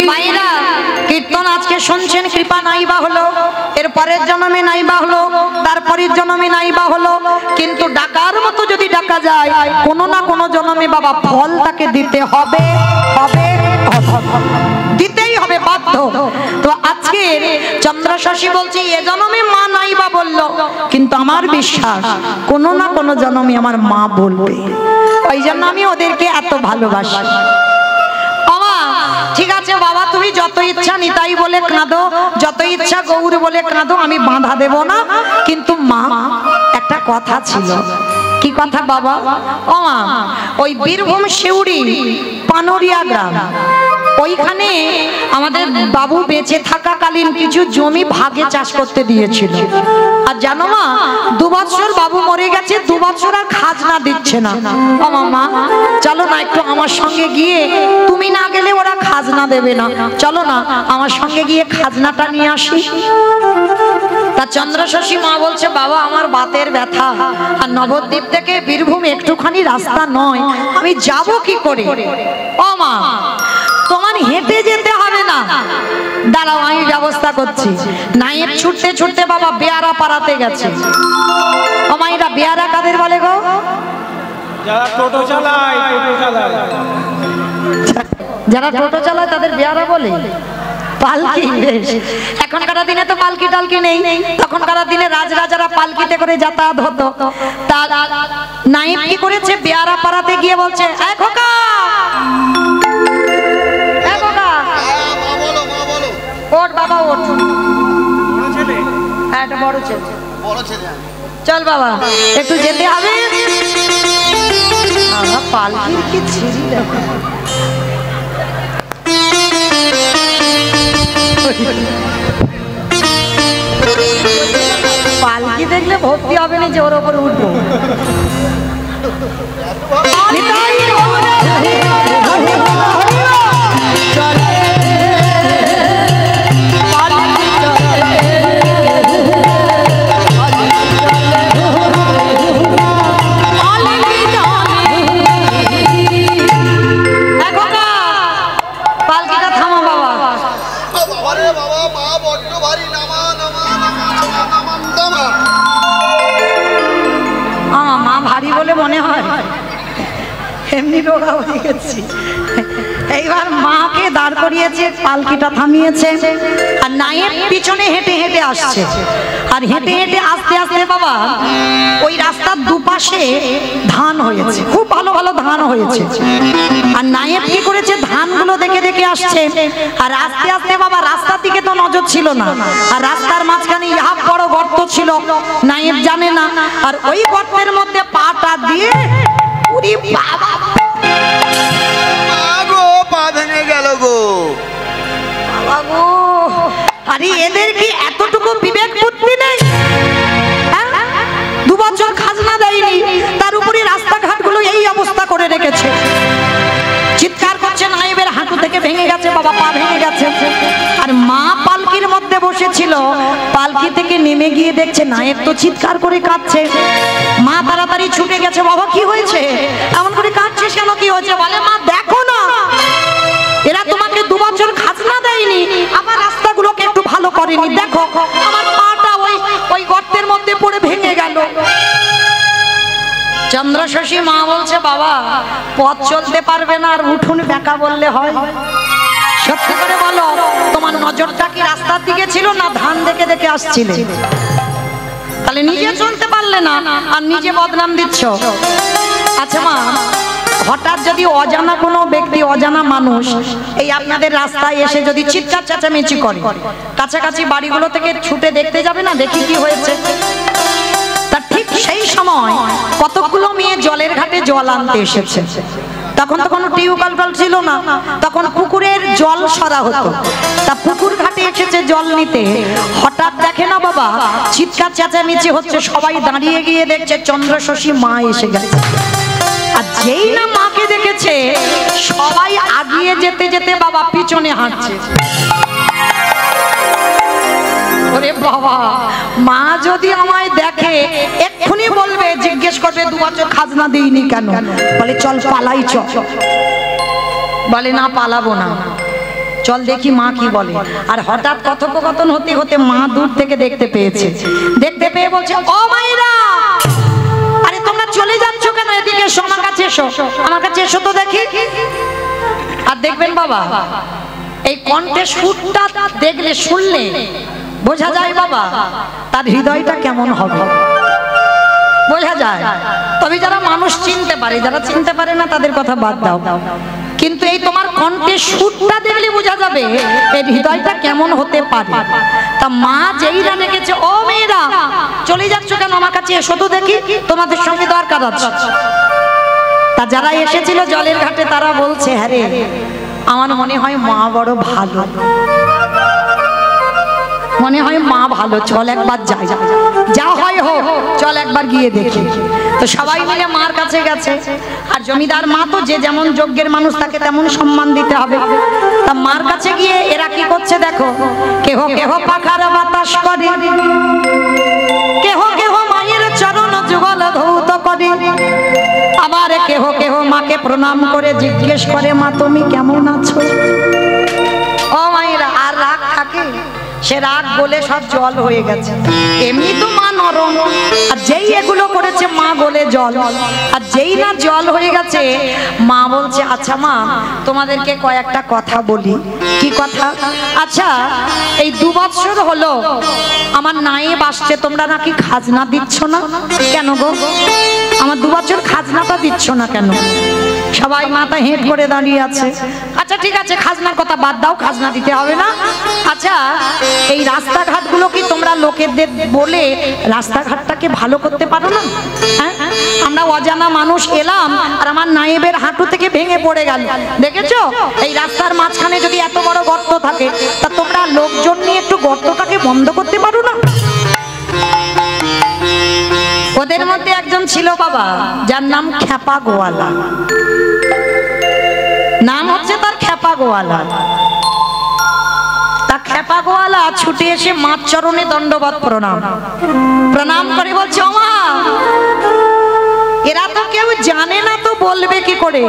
মায়েরা কীর্তন আজকে শুনছেন, কৃপা নাইবা হলো, এর পরের জন্মে নাইবা হলো, তারপরের জন্মে নাইবা হলো, কিন্তু ডাকার মতো যদি ডাকা যায় কোনো না কোনো জন্মে বাবা ফল তাকে দিতে হবে, দিতেই হবে, বাধ্য। তো আজকে চন্দ্র শশী বলছি এ জন্মে মা নাইবা বললো, কিন্তু আমার বিশ্বাস কোনো না কোনো জন্মে আমার মা বলবে, ওই জন্য আমি ওদেরকে এত ভালোবাসি। ঠিক আছে বাবা, তুমি যত ইচ্ছা নিতাই বলে কাঁদো, যত ইচ্ছা গৌর বলে কাঁদো, আমি বাধা দেব না, কিন্তু মা একটা কথা ছিল। কি কথা বাবা? ও মা, ওই বীরভূম শিউড়ি পানরিয়া গ্রাম, ওইখানে আমাদের বাবু বেঁচে থাকাকালীন কিছু জমি ভাগে চাষ করতে দিয়েছিল। আর জানো মা, 2 বছর বাবু মরে গেছে, 2 বছর আর খাজনা দিচ্ছে না। ও মা, চলো না একটু আমার সঙ্গে গিয়ে, তুমি না গেলে ওরা খাজনা দেবে না, চলো না আমার সঙ্গে গিয়ে খাজনাটা নিয়ে আসি। তা চন্দ্র শশী মা বলছে বাবা আমার বাতের ব্যথা, আর নবদ্বীপ থেকে বীরভূম একটুখানি রাস্তা নয়, আমি যাব কি করে? ও মা, তোমার হেঁটে যেতে হবে না, দাঁড়াও আমি ব্যবস্থা করছি। নাইব ছুটতে ছুটতে বাবা বেয়ারা পাড়াতে গেছে। ও মা, এটা বেয়ারা কাদের বলে গো? যারা টোটো চালায়, যারা টোটো চালায় তাদের বেয়ারা বলে। পালকি, এখনকার দিনে তো পালকি টালকি নেই, তখনকার দিনে রাজরাজারা পালকিতে করে যাতায়াত হতো। তার নাইব কি করেছে, বেয়ারা পাড়াতে গিয়ে বলছে এ খোকা, এ খোকা, ওঠ বাবা ওঠ। হ্যাঁ এটা বড় ছেলে, চল বাবা একটু যেতে হবে। পালকির কি ছিঁড়ি দেখো, পালকি দেখলে ভক্তি হবে না যে ওর ওপরে উঠবো। মনে হয় এমনি রোগা হয়ে গেছি। এইবার মাকে দাঁড় করিয়েছে, পালকিটা থামিয়েছে, আর নায়েব পিছনে হেঁটে হেঁটে আসছে। আর হেঁটে হেঁটে আস্তে আস্তে বাবা ওই রাস্তার দুপাশে ধান হয়েছে, খুব ভালো ভালো ধান হয়েছে। আর নায়েব কি করেছে, ধানগুলো দেখে দেখে আসছে। আর আস্তে আস্তে বাবা রাস্তার দিকে তো নজর ছিল না, আর রাস্তার মাঝখানে ইহা বড় গর্ত ছিল, নায়েব জানে না। আর ওই গর্তের মধ্যে পাটা দিয়ে উরি বাবা, পা ভেঙে গেল গো। আরে এদের কি এতটুকু বিবেক বুদ্ধি নেই? 2 বছর খাজনা দেয়নি, তার উপরে রাস্তাঘাট গুলো এই অবস্থা করে রেখেছে। চিৎকার করছে, নায়েবের হাঁটু থেকে ভেঙে গেছে বাবা, পা ভেঙে গেছে। আর মা পালকির মধ্যে বসেছিল, পালকি থেকে নেমে গিয়ে দেখছে নায়েব তো চিৎকার করে কাঁদছে। মা তাড়াতাড়ি ছুটে গেছে, বাবা কি হয়েছে, এমন করে কাঁদছিস কেন, কি হয়েছে? বলে মা দেখো না, এরা তোমাকে 2 বছর খাজনা দেয়নি, আমার রাস্তাগুলোকে একটু ভালো করেনি, দেখো আমার পাটা ওই গর্তের মধ্যে পড়ে ভেঙে গেল। চন্দ্র শশী মা বলছে বাবা পথ চলতে পারবে না, আর উঠুন বেকা বললে হয়? সত্যি করে বলো, তোমার নজরটা কি রাস্তার দিকে ছিল না ধান দেখে দেখে আসছিলে? তাহলে নিজে চলতে পারলে না আর নিজে বদনাম দিচ্ছ। আচ্ছা মা, হঠাৎ যদি অজানা কোনো ব্যক্তি, অজানা মানুষ এই আপনাদের রাস্তায় এসে যদি চিৎকার চেঁচামেচি করে, কাছাকাছি বাড়িগুলো থেকে ছুটে দেখতে যাবে না, দেখি কি হয়েছে? তার ঠিক সেই সময় কতগুলো মেয়ে জলের ঘাটে জল আনতে এসেছে। তখন তো কোনো টিউবওয়েল ছিল না, তখন পুকুরের জল সরা হতো। তা পুকুর ঘাটে এসেছে জল নিতে, হঠাৎ দেখে না বাবা চিৎকার চেঁচামেচি হচ্ছে, সবাই দাঁড়িয়ে গিয়ে দেখছে চন্দ্র শশী মা এসে গেছে। আর যেই না মাকে দেখেছে, সবাই আগিয়ে যেতে যেতে বাবা পিছনে হাঁটছে। ওরে বাবা, মা যদি আমায় দেখে এক্ষুনি বলবে, জিজ্ঞেস করবে 2 বছর খাজনা দিইনি কেন? বলে চল পালাই, চল। বলে না পালাবো না, চল দেখি মা কি বলে। আর হঠাৎ কথোপকথন হতে হতে মা দূর থেকে দেখতে পেয়েছে, দেখতে পেয়ে বলছে, ও মায়েরা, আরে তোমরা চলে যাচ্ছ কেন? এদিকে এসো, আমার কাছে এসো, আমার কাছে এসো তো দেখি। আর দেখবেন বাবা, এই কণ্ঠের সুরটা দেখলে শুনলে বোঝা যায় বাবা তার হৃদয়টা কেমন হবে, বোঝা যায়। তবে যারা মানুষ চিনতে পারে, যারা চিনতে পারে না তাদের কথা বাদ দাও, কিন্তু এই তোমার কণ্ঠের সুরটা দেখলে বোঝা যাবে এই হৃদয়টা কেমন হতে পারে। তা মা যেই না ডেকেছে, ও মেয়েরা চলে যাচ্ছ কেন? আমার কাছে এসো তো দেখি, তোমাদের সঙ্গে দরকার আছে। তা যারা এসেছিল জলের ঘাটে তারা বলছে, হ্যাঁ রে, আমার মনে হয় মা বড় ভালো, মনে হয় মা ভালো, চল একবার যাই, যা হয় হোক চল একবার গিয়ে দেখি। তো সবাই মিলে মার কাছে গেছে। আর জমিদার মা তো যে যেমন যোগ্যের মানুষ তাকে তেমন সম্মান দিতে হবে। তা মার কাছে গিয়ে এরা কি করছে দেখো, কেহ কেহ পাখার বাতাস করে, কেহ কেহ মায়ের চরণ যুগল ধৌত করে, আবার কেহ কেহ মাকে প্রণাম করে জিজ্ঞেস করে, মা তুমি কেমন আছো? ও মায়েরা, আর রাগ থাকে? সে রাগ বলে সব জল হয়ে গেছে। এমনি তো মা নরম, আর যেই এগুলো করেছে মা বলে জল, আর যেই না জল হয়ে গেছে মা বলছে, আচ্ছা মা তোমাদেরকে কয়েকটা কথা বলি। কি কথা? আচ্ছা এই 2 বছর হলো আমার নায়েব আসছে, তোমরা নাকি খাজনা দিচ্ছ না কেন গো? আমার 2 বছর খাজনাটা দিচ্ছ না কেন? সবাই মাথা হেঁট করে দাঁড়িয়ে আছে। আচ্ছা ঠিক আছে, খাজনার কথা বাদ দাও, খাজনা দিতে হবে না। আচ্ছা এই রাস্তাঘাটগুলো কি তোমরা লোকেদের বলে রাস্তাঘাটটাকে ভালো করতে পারো না? হ্যাঁ, আমরা অজানা মানুষ এলাম আর আমার নায়েবের হাঁটু থেকে ভেঙে পড়ে গেল, দেখেছো? এই রাস্তার মাঝখানে যদি এত বড় গর্ত থাকে, তা তোমরা লোকজন নিয়ে একটু গর্তটাকে বন্ধ করতে পারো না? ওদের মধ্যে একজন ছিল বাবা, যার নাম খেপা গোয়ালা, নাম হচ্ছে তার খেপা গোয়ালা। তা খেপা গোয়ালা ছুটে এসে মার চরণে দণ্ডবত প্রণাম, প্রণাম করে বলছে, ও মা, এরা তো কেউ জানে না, তো বলবে কি করে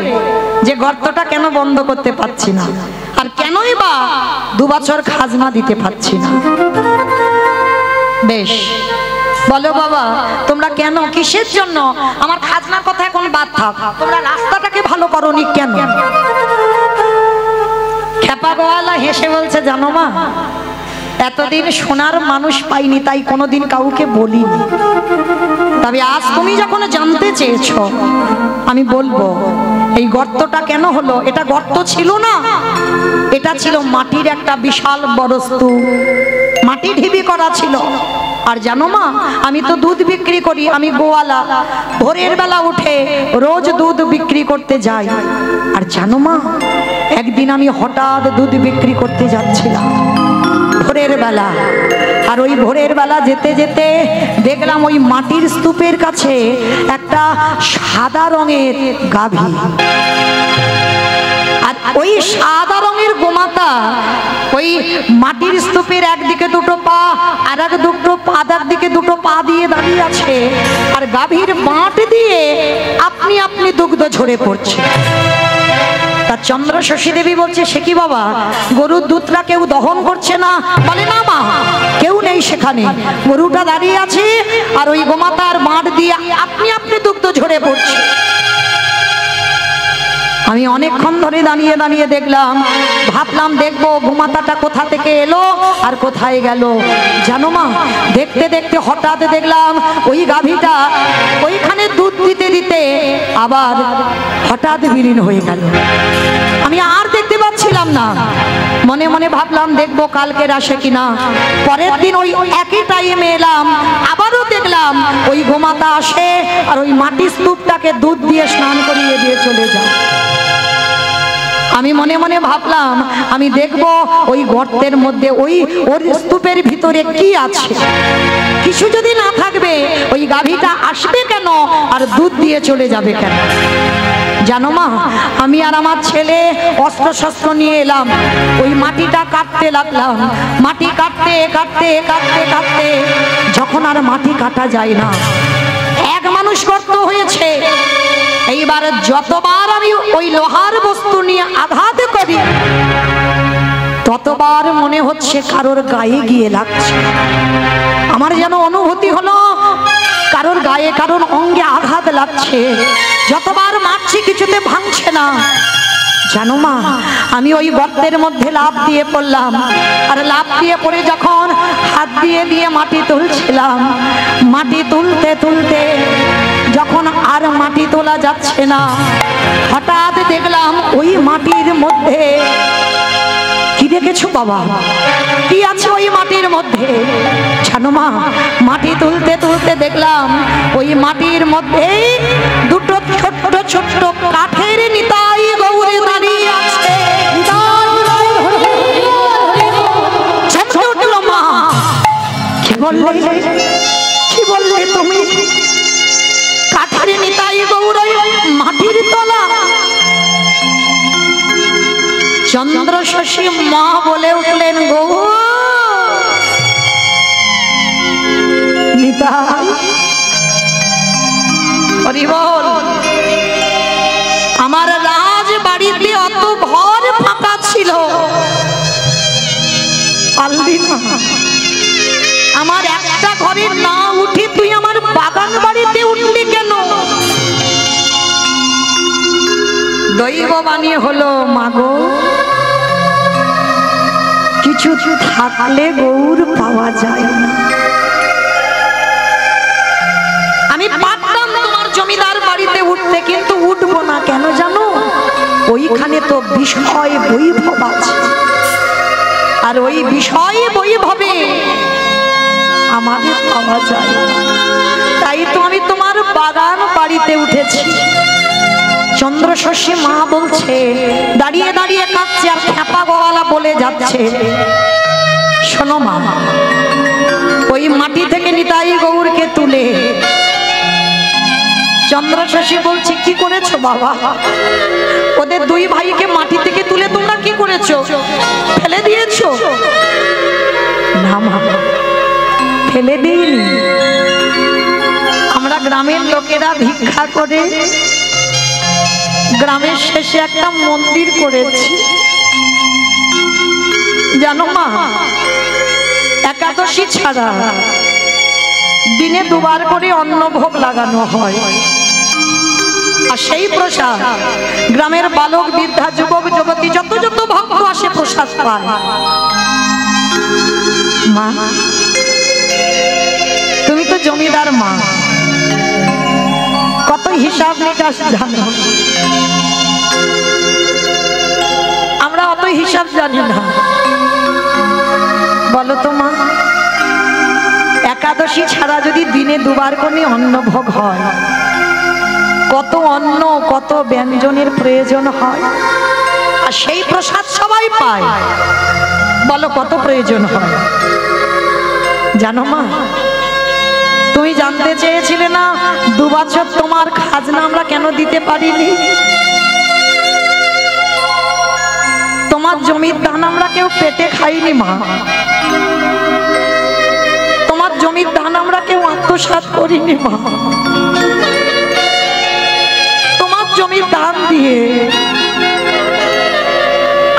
যে গর্তটা কেন বন্ধ করতে পারছি না, আর কেনই বা 2 বছর খাজনা দিতে পারছি না? বেশ বলো বাবা, তোমরা কেন, কিসের জন্য? আমার খাজনার কথা এখন বাদ থাক, তোমরা রাস্তাটাকে ভালো করোনি কেন? খেপা গোয়ালা হেসে বলছে, জানো মা, এতদিন শোনার মানুষ পাইনি, তাই কোনোদিন কাউকে বলিনি। তবে আজ তুমি যখন জানতে চেয়েছো, আমি বলবো এই গর্তটা কেন হলো। এটা গর্ত ছিল না, এটা ছিল মাটির একটা বিশাল বড় স্তূপ, মাটি ঢিবি করা ছিল। আর জানো মা, আমি তো দুধ বিক্রি করি, আমি গোয়ালা, ভোরের বেলা উঠে রোজ দুধ বিক্রি করতে যাই। আর জানো মা, একদিন আমি হঠাৎ দুধ বিক্রি করতে যাচ্ছিলাম ভোরের বেলা, আর ওই ভোরের বেলা যেতে যেতে দেখলাম ওই মাটির স্তূপের কাছে একটা সাদা রঙের গাভী, আর ওই সাদা রঙের গোমাতা ওই মাটির স্তূপের একদিকে 2টো পা আর একদিকে 2টো পা দিয়ে দাঁড়িয়ে আছে, আর গাভীর বাঁট দিয়ে আপনি আপনি দুগ্ধ ঝরে পড়ছে। তার চন্দ্র শশী দেবী বলছে, সে কি বাবা, গরুর দুধটা কেউ দহন করছে না? বলে, না মা, কেউ নেই সেখানে, গরুটা দাঁড়িয়ে আছে আর ওই গোমাতার বাঁট দিয়ে আপনি আপনি দুগ্ধ ঝরে পড়ছে। আমি অনেকক্ষণ ধরে দাঁড়িয়ে দাঁড়িয়ে দেখলাম, ভাবলাম দেখবো গোমাতাটা কোথা থেকে এলো আর কোথায় গেল। জানো মা, দেখতে দেখতে হঠাৎ দেখলাম ওই গাভীটা ওইখানে দুধ দিতে দিতে আবার হঠাৎ বিলীন হয়ে গেল। আমি আর দেখতে পাচ্ছিলাম না। মনে মনে ভাবলাম দেখবো কালকের আসে কিনা। পরের দিন ওই একই টাইমে এলাম, আবারও দেখলাম ওই গোমাতা আসে আর ওই মাটির স্তূপটাকে দুধ দিয়ে স্নান করিয়ে দিয়ে চলে যায়। আমি মনে মনে ভাবলাম আমি দেখব ওই গর্তের মধ্যে ওই ওর স্তূপের ভিতরে কি আছে। কিছু যদি না থাকবে ওই গাভীটা আসবে কেন আর দুধ দিয়ে চলে যাবে কেন? জানো মা, আমি আর আমার ছেলে অস্ত্র শস্ত্র নিয়ে এলাম, ওই মাটিটা কাটতে লাগলাম। মাটি কাটতে কাটতে কাটতে কাটতে যখন আর মাটি কাটা যায় না, এক মানুষ গর্ত হয়েছে। এইবার যতবার আমি ওই লোহার বস্তু নিয়ে আঘাত করি যতবার মনে হচ্ছে কারোর গায়ে গিয়ে লাগছে, আমার যেন অনুভূতি হলো কারোর গায়ে কারোর অঙ্গে আঘাত লাগছে। যতবার মারছি কিছুতে ভাঙছে না। জানো মা, আমি ওই গর্তের মধ্যে লাফ দিয়ে পড়লাম, আর লাফ দিয়ে পড়ে যখন হাত দিয়ে দিয়ে মাটি তুলছিলাম, মাটি তুলতে তুলতে যখন আর মাটি তোলা যাচ্ছে না, হঠাৎ দেখলাম ওই মাটির মধ্যে কি দেখেছো বাবা? কি আছে ওই মাটির মধ্যে? জানো মা, মাটি তুলতে তুলতে দেখলাম ওই মাটির মধ্যে দুটো ছোট্ট ছোট্ট কাঠের নিতাই গৌর দাঁড়িয়ে আছে। মা, কি বললে? কি বললে তুমি? কাঠের নিতাই গৌর মাটির তলা? চন্দ্র শশী মা বলে উঠলেন, গো নিতাই, হরি বল, আমার রাজ বাড়িতে অত ঘর ফাঁকা ছিল, পারলি না? আমার একটা ঘরে না উঠে তুই আমার বাগান বাড়িতে উঠলি কেন? দৈববাণী হলো, মাগো কিছু থাকলে গৌর পাওয়া যায় না। আমি পারতাম তোমার জমিদার বাড়িতে উঠতে, কিন্তু উঠবো না। কেন জানো? ওইখানে তো বিষয় বৈভব আছে, আর ওই বিষয় বৈভবে আমাদের পাওয়া যায় না। তাই তো আমি তোমার বাগান বাড়িতে উঠেছি। চন্দ্র শশী মা বলছে, দাঁড়িয়ে দাঁড়িয়ে কাঁদছে, আর খ্যাপা গলা বলে যাচ্ছে, শোনো মা, ওই মাটি থেকে নিতাই গৌরকে তুলে, চন্দ্র শশী বলছে, কি করেছো বাবা? ওদের দুই ভাইকে মাটি থেকে তুলে তোমরা কি করেছো? ফেলে দিয়েছো? না মা, ফেলে দিইনি। আমরা গ্রামের লোকেরা ভিক্ষা করে গ্রামের শেষে একটা মন্দির করেছি। জানো মা, একাদশী ছাড়া দিনে দুবার করে অন্নভোগ লাগানো হয়, আর সেই প্রসাদ গ্রামের বালক বৃদ্ধা যুবক যুবতী যত যত ভক্ত আসে প্রসাদ পায়। মা, তুমি তো জমিদার মা, কত হিসাব নিকাশ জানো, আমরা অত হিসাব জানি না। বলো তো মা, একাদশী ছাড়া যদি দিনে দুবার করে অন্নভোগ হয়, কত অন্ন কত ব্যঞ্জনের প্রয়োজন হয়, আর সেই প্রসাদ সবাই পায়। বলো কত প্রয়োজন হয়? জানো মা, তুমি জানতে চেয়েছিলে না 2 বছর তোমার খাজনা আমরা কেন দিতে পারিনি? তোমার জমির ধান আমরা কেউ পেটে খাইনি মা, তোমার জমির ধান আমরা কেউ আত্মসাৎ করিনি মা। তোমার জমির ধান দিয়ে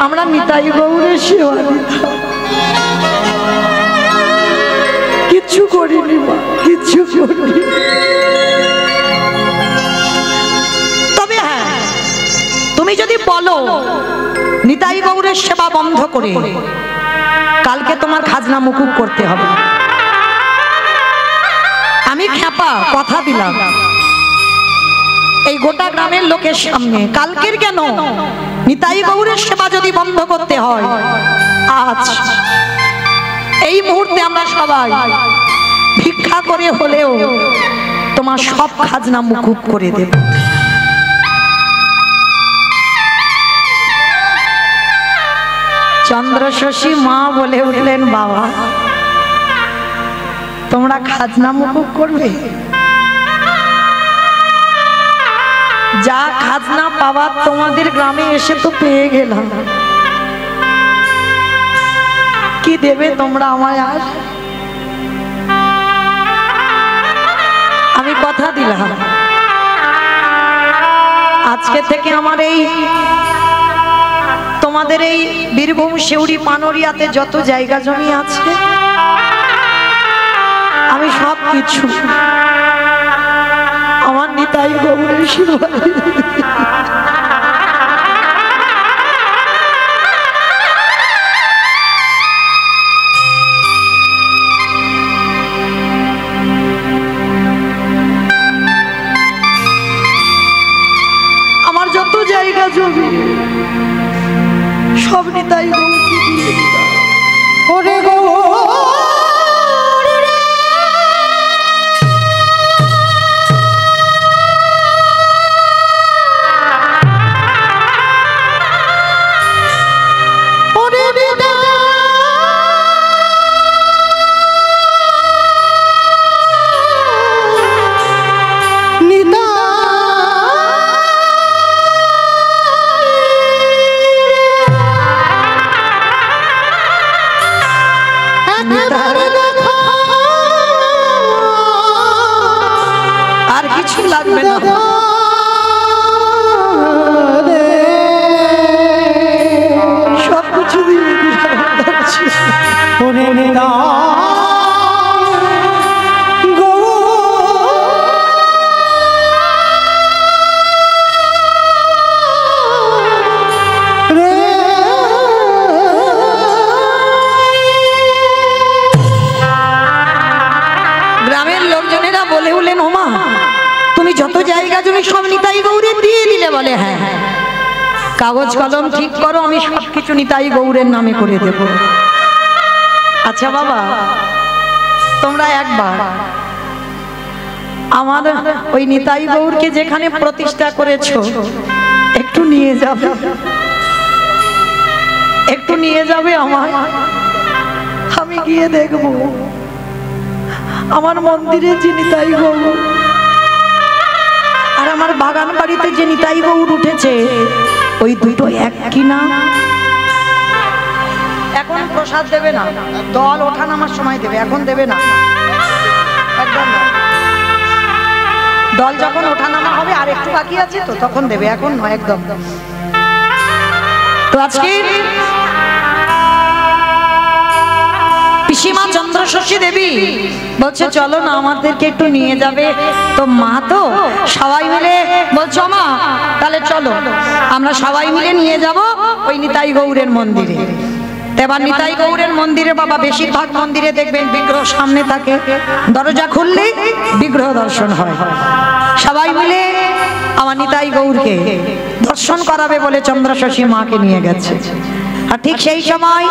আমরা নিতাই গৌরের সেবা দিতাম, কিচ্ছু করিনি মা, কিচ্ছু করিনি। তবে হ্যাঁ, তুমি যদি বলো নিতাই গৌরের সেবা বন্ধ করে কালকে তোমার খাজনা মুকুব করতে হবে, আমি খ্যাপা কথা দিলাম এই গোটা গ্রামের লোকের সামনে, কালকের কেন, নিতাই গৌরের সেবা যদি বন্ধ করতে হয়, আজ এই মুহূর্তে আমরা সবাই ভিক্ষা করে হলেও তোমার সব খাজনা মুকুব করে দেব। চন্দ্র শশী মা বলে উঠলেন, বাবা তোমরা খাজনা মুকুব করবে? যা খাজনা পাওয়ার তোমাদের গ্রামে এসে তো পেয়ে গেলাম, কি দেবে তোমরা আমায়? আর আমি কথা দিলাম আজকে থেকে আমার এই তোমাদের এই বীরভূম শিউড়ি পানরিয়াতে যত জায়গা জমি আছে আমি সব কিছু আমার নিতাই গৌরের শিবায় আমার যত জায়গা জমি সব নিতাই গৌরকে দিয়ে দিলাম। ওরে গৌর রে, ওরে নিতাই আর কিছু লাগবে না। সব কিছু দিয়ে গ্রামের লোকজনেরা বলে উঠলেন, ওমা তুমি যত জায়গা জমি সব নিতাই গৌরে দিয়ে দিলে? বলে হ্যাঁ, কাগজ কলম ঠিক করো, আমি সবকিছু নিতাই গৌরের নামে করে দেব। আচ্ছা বাবা, তোমরা একবার আমার ওই নিতাই গৌরকে যেখানে প্রতিষ্ঠা করেছো একটু নিয়ে যাবে, একটু নিয়ে যাবে আমার, আমি গিয়ে দেখব আমার মন্দিরে যে নিতাই গৌর আর আমার বাগান বাড়িতে যে নিতাই গৌর উঠেছে ওই দুটো এক কিনা। এখন প্রসাদ দেবে না, দল ওঠা নামার সময় দেবে, এখন দেবে না, একদম না। দল যখন ওঠা নামা হবে আর একটু বাকি আছে তো তখন দেবে, এখন নয় একদম। তো আজকে পিসিমা চন্দ্রশশী দেবী বলছে চলো না আমাদেরকে একটু নিয়ে যাবে। তো মা তো সবাই মিলে বলছো মা তাহলে চলো আমরা সবাই মিলে নিয়ে যাব ওই নিতাই গৌরের মন্দিরে। এবার নিতাই গৌরের মন্দিরে বাবা বেশিরভাগ মন্দিরে দেখবেন বিগ্রহ সামনে থাকে, দরজা খুললে বিগ্রহ দর্শন হয়। সবাই মিলে আমার নিতাই গৌরকে দর্শন করাবে বলে চন্দ্রশশী মাকে নিয়ে গেছে। আর ঠিক সেই সময়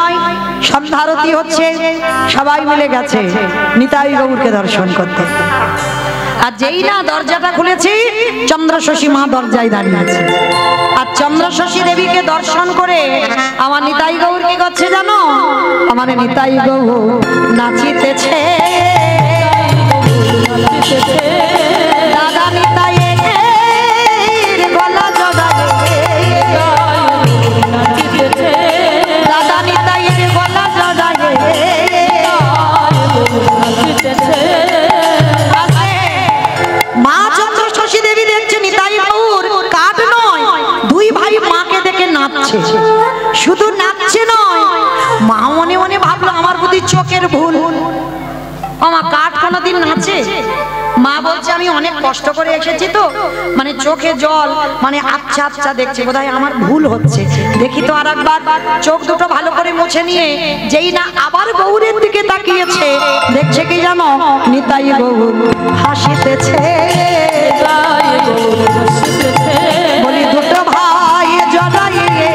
সন্ধ্যা আরতি হচ্ছে, সবাই মিলে গেছে নিতাই গৌরকে দর্শন করতে। আর যেই না দরজাটা খুলেছি চন্দ্রশশী মা দরজায় দাঁড়িয়ে আছে। আর চন্দ্রশশী দেবীকে দর্শন করে আমার নিতাই গৌর কি করছে জানো? আমার নিতাই গৌর নাচিতেছে, দাদা নিতাই গলা জড়ায়ে, দাদা নিতাই গলা জড়ায়ে মা চন্দ্রশশী দেবী দেখছে নিতাই গৌর কাঠ নয়, দুই ভাই মাকে দেখে নাচছে। শুধু নাচছে নয়, মা মনে মনে ভাবলো আমার বুদ্ধি চোখের ভুল, আমার কাঠ কোনোদিন নাচে? মা বলছে আমি অনেক কষ্ট করে এসেছি তো মানে চোখে জল মানে আচ্ছা আচ্ছা দেখছি, বোধহয় আমার ভুল হচ্ছে, দেখি তো আরেকবার। চোখ দুটো ভালো করে মুছে নিয়ে যেই না আবার গৌরের দিকে তাকিয়েছে, দেখছে কি জানো? নিতাই গৌর হাসিতেছে। বলি দুটো ভাই জড়াইয়ে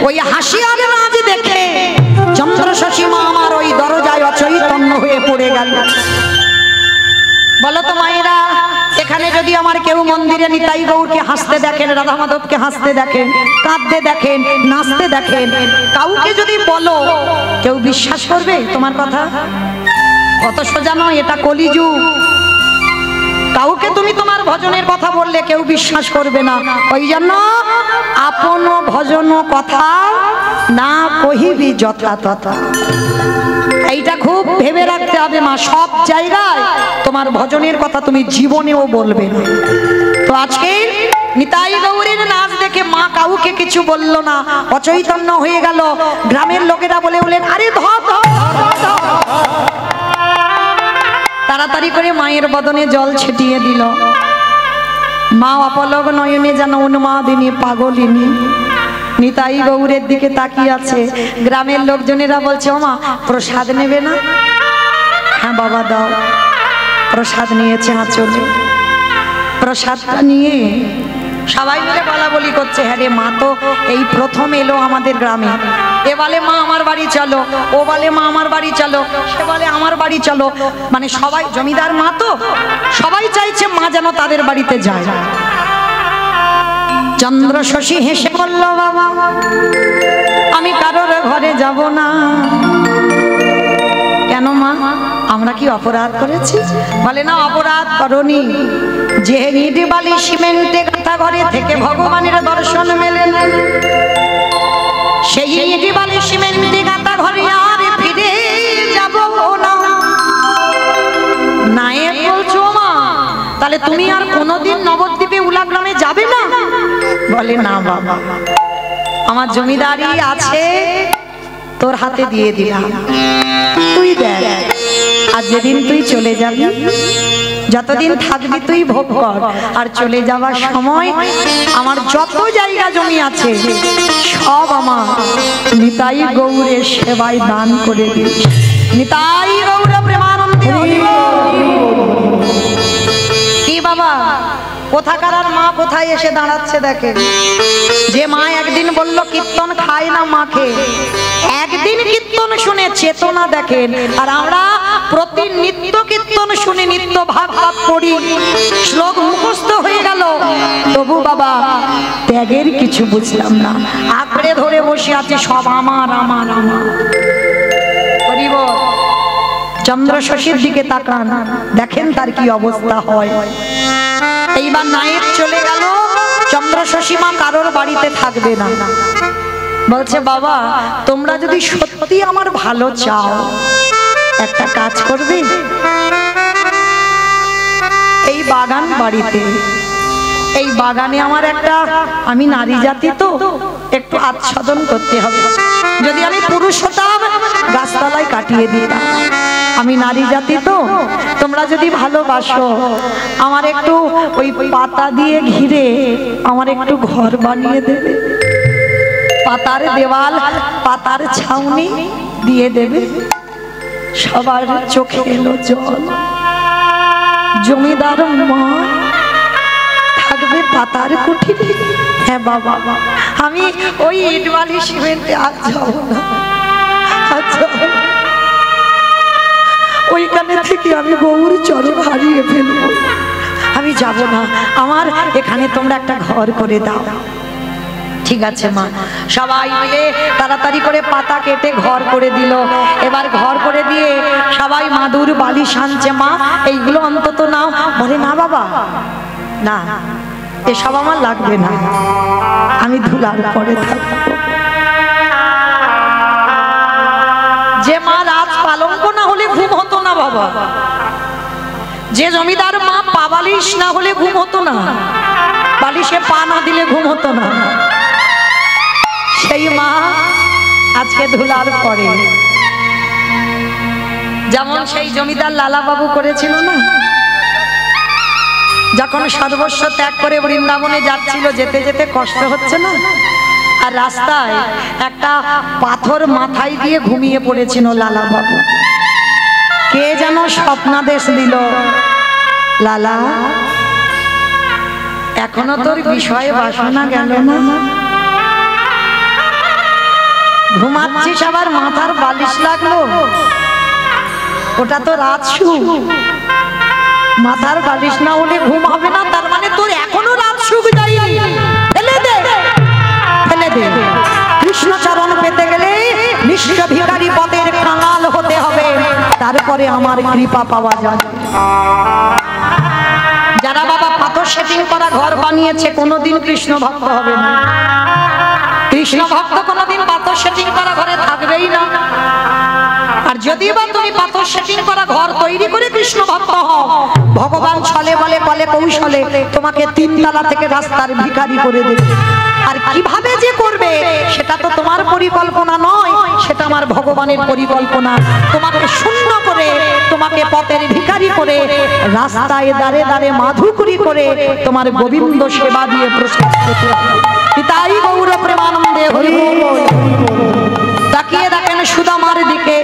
ওই হাসি আর নাচ দেখে চন্দ্রশশী মা আমার ওই দরজায় অচৈতন্য হয়ে পড়ে গেল। বলো তো মায়েরা, এখানে যদি আমার কেউ মন্দিরে নিতাই গৌরকে হাসতে দেখেন, রাধা মাধবকে হাসতে দেখেন, কাঁদতে দেখেন, নাচতে দেখেন, কাউকে যদি বলো কেউ বিশ্বাস করবে তোমার কথা? কত সোজা নয়, এটা কলিযুগ। কাউকে তুমি তোমার ভজনের কথা বললে কেউ বিশ্বাস করবে না। ওই জন্য আপন ভজন কথা না কহিবি যথা তথা, এইটা খুব ভেবে রাখতে হবে মা। সব জায়গায় তোমার ভজনের কথা তুমি জীবনেও বলবে না। তো আজকে নিতাই গৌরীর নাচ দেখে মা কাউকে কিছু বলল না, অচৈতন্য হয়ে গেল। গ্রামের লোকেরা বলে উঠলেন, আরে ধর ধর ধর ধর। তাড়াতাড়ি করে মায়ের বদনে জল ছিটিয়ে দিল। মা অপলক নয়নে যেন উন্মাদিনী পাগলিনী নিতাই গৌরের দিকে তাকিয়ে আছে। গ্রামের লোকজনেরা বলছে, ও মা প্রসাদ নেবে না? হ্যাঁ বাবা দাও। প্রসাদ নিয়েছে আঁচলে। প্রসাদটা নিয়ে সবাই মিলে বলা বলি করছে, হ্যাঁ রে মা তো এই প্রথম এলো আমাদের গ্রামে। এ বলে মা আমার বাড়ি চলো, ও বলে মা আমার বাড়ি চলো, সে বলে আমার বাড়ি চলো। মানে সবাই জমিদার মা তো, সবাই চাইছে মা যেন তাদের বাড়িতে যায়। চন্দ্র শশী হেসে বলল, বাবা আমি কারোর ঘরে যাব না। কেন মা, আমরা কি অপরাধ করেছি? বলে না, অপরাধ করনি। যে ইট বালি সিমেন্টে গাঁথা ঘরে থেকে ভগবানের দর্শন মেলে না, সেই ইট বালি সিমেন্টে গাঁথা ঘরে আর ফিরে যাব না। নায়েব বলছো মা, তাহলে তুমি আর কোনোদিন নবদ্বীপে উলাগ্রামে যাবে না? বলে না বাবা, আমার জমিদারি আছে, তোর হাতে দিয়ে দিলাম, তুই দেখ। আর যেদিন তুই চলে যাবি, যতদিন থাকবি তুই ভোগ কর। আর চলে যাওয়ার সময় আমার যত জায়গা জমি আছে সব আমার নিতাই গৌরের সেবায় দান করে দিস। নিতাই গৌর প্রেমানন্দে। কি বাবা, কোথাকার মা কোথায় এসে দাঁড়াচ্ছে দেখেন। যে মা একদিন বলল কীর্তন খায় না মাকে, একদিন কীর্তন শুনে চেতনা দেখেন। আর আমরা প্রতি নিত্য কীর্তন শুনে নিত্য ভাব ভাব করি, শ্লোক মুখস্থ হয়ে গেল, তবু বাবা ত্যাগের কিছু বুঝলাম না। আঁকড়ে ধরে বসে আছে সব আমার আমার আমার। করিব চন্দ্র শশীর দিকে তাকান, দেখেন তার কি অবস্থা হয়। এইবার নায়েব চলে গেল, চন্দ্র শশী মা কারোর বাড়িতে থাকবে না। বলছে, বাবা তোমরা যদি সত্যি আমার ভালো চাও একটা কাজ করবে, এই বাগান বাড়িতে, এই বাগানে আমার একটা, আমি নারী জাতি তো একটু আচ্ছাদন করতে হবে। যদি আমি পুরুষ হতাম গাছতলায় কাটিয়ে দিতাম, আমি নারী জাতি তো, তোমরা যদি ভালোবাসো আমার একটু ওই পাতা দিয়ে ঘিরে আমার একটু ঘর বানিয়ে দেবে, পাতার দেওয়াল পাতার ছাউনি দিয়ে দেবে। সবার চোখে এলো জল। জমিদার মা থাকবে পাতার কুঠিরে। হ্যাঁ বাবা, আমি ওই ইট বালি সিমেন্টে আজ যাবো না, আজ যাবো না। ওইখানে থেকে আমি গৌর চরণ হারিয়ে ফেলবো, আমি যাব না। আমার এখানে তোমরা একটা ঘর করে দাও। ঠিক আছে মা। সবাই মিলে তাড়াতাড়ি করে পাতা কেটে ঘর করে দিল। এবার ঘর করে দিয়ে সবাই মাদুর বালিশ আনছে, মা এইগুলো অন্তত নাও। বলে না বাবা, না এসব আমার লাগবে না, আমি ধুলার পরে থাকবো। যে মা রাত পালঙ্ক না হলে ঘুম হতো না বাবা, যে জমিদার মা পা বালিশ না হলে ঘুম হতো না, বালিশে পা না দিলে ঘুম হতো না, সেই মা আজকে ধুলার পরে। যেমন সেই জমিদার লালা বাবু করেছিল না, যখন সর্বস্ব ত্যাগ করে বৃন্দাবনে যাচ্ছিল, যেতে যেতে কষ্ট হচ্ছে না, আর রাস্তায় একটা পাথর মাথায় দিয়ে ঘুমিয়ে পড়েছিল লালা বাবু। কে যেন স্বপ্নাদেশ দিল, লালা এখনো তোর বিষয়ে বাসনা গেল না, ঘুমাচ্ছিস আবার মাথার বালিশ লাগলো, ওটা তো রাজসু, মাথার বালিশ না হলে ঘুম হবে না, তার মানে তোর এখনো রাজসুখ যায়নি। ফেলে দে, ফেলে দে। কৃষ্ণ চরণ পেতে গেলে নিঃস্ব ভিখারি পদের কাঙাল হতে হবে, তারপরে আমার কৃপা পাওয়া যাবে। যারা বাবা পাথর সেটিং করা ঘর বানিয়েছে কোনোদিন কৃষ্ণ ভক্ত হবে না। কৃষ্ণ ভক্ত কোনোদিন পাথর সেটিং করা ঘরে থাকবেই না। আর আর যদি বা তুমি পাথর সেটিং করা ঘর তৈরি করে কৃষ্ণ ভক্ত হও, ভগবান ছলে বলে বলে কৌশলে তোমাকে 3 তলা থেকে রাস্তার ভিখারি করে দেবে। আর কিভাবে যে করবে সেটা তো তোমার পরিকল্পনা নয়, সেটা আমার ভগবানের পরিকল্পনা। তোমাকে শূন্য করে, তোমাকে পথের ভিখারি করে, রাস্তায় দাঁড়ে দাঁড়ে মাধুকরী করে তোমার গোবিন্দ সেবা দিয়ে প্রসাদ পেতে হবে। তাই গৌর প্রেমানন্দে হরি বল। তাকিয়ে দেখেন সুদামার দিকে,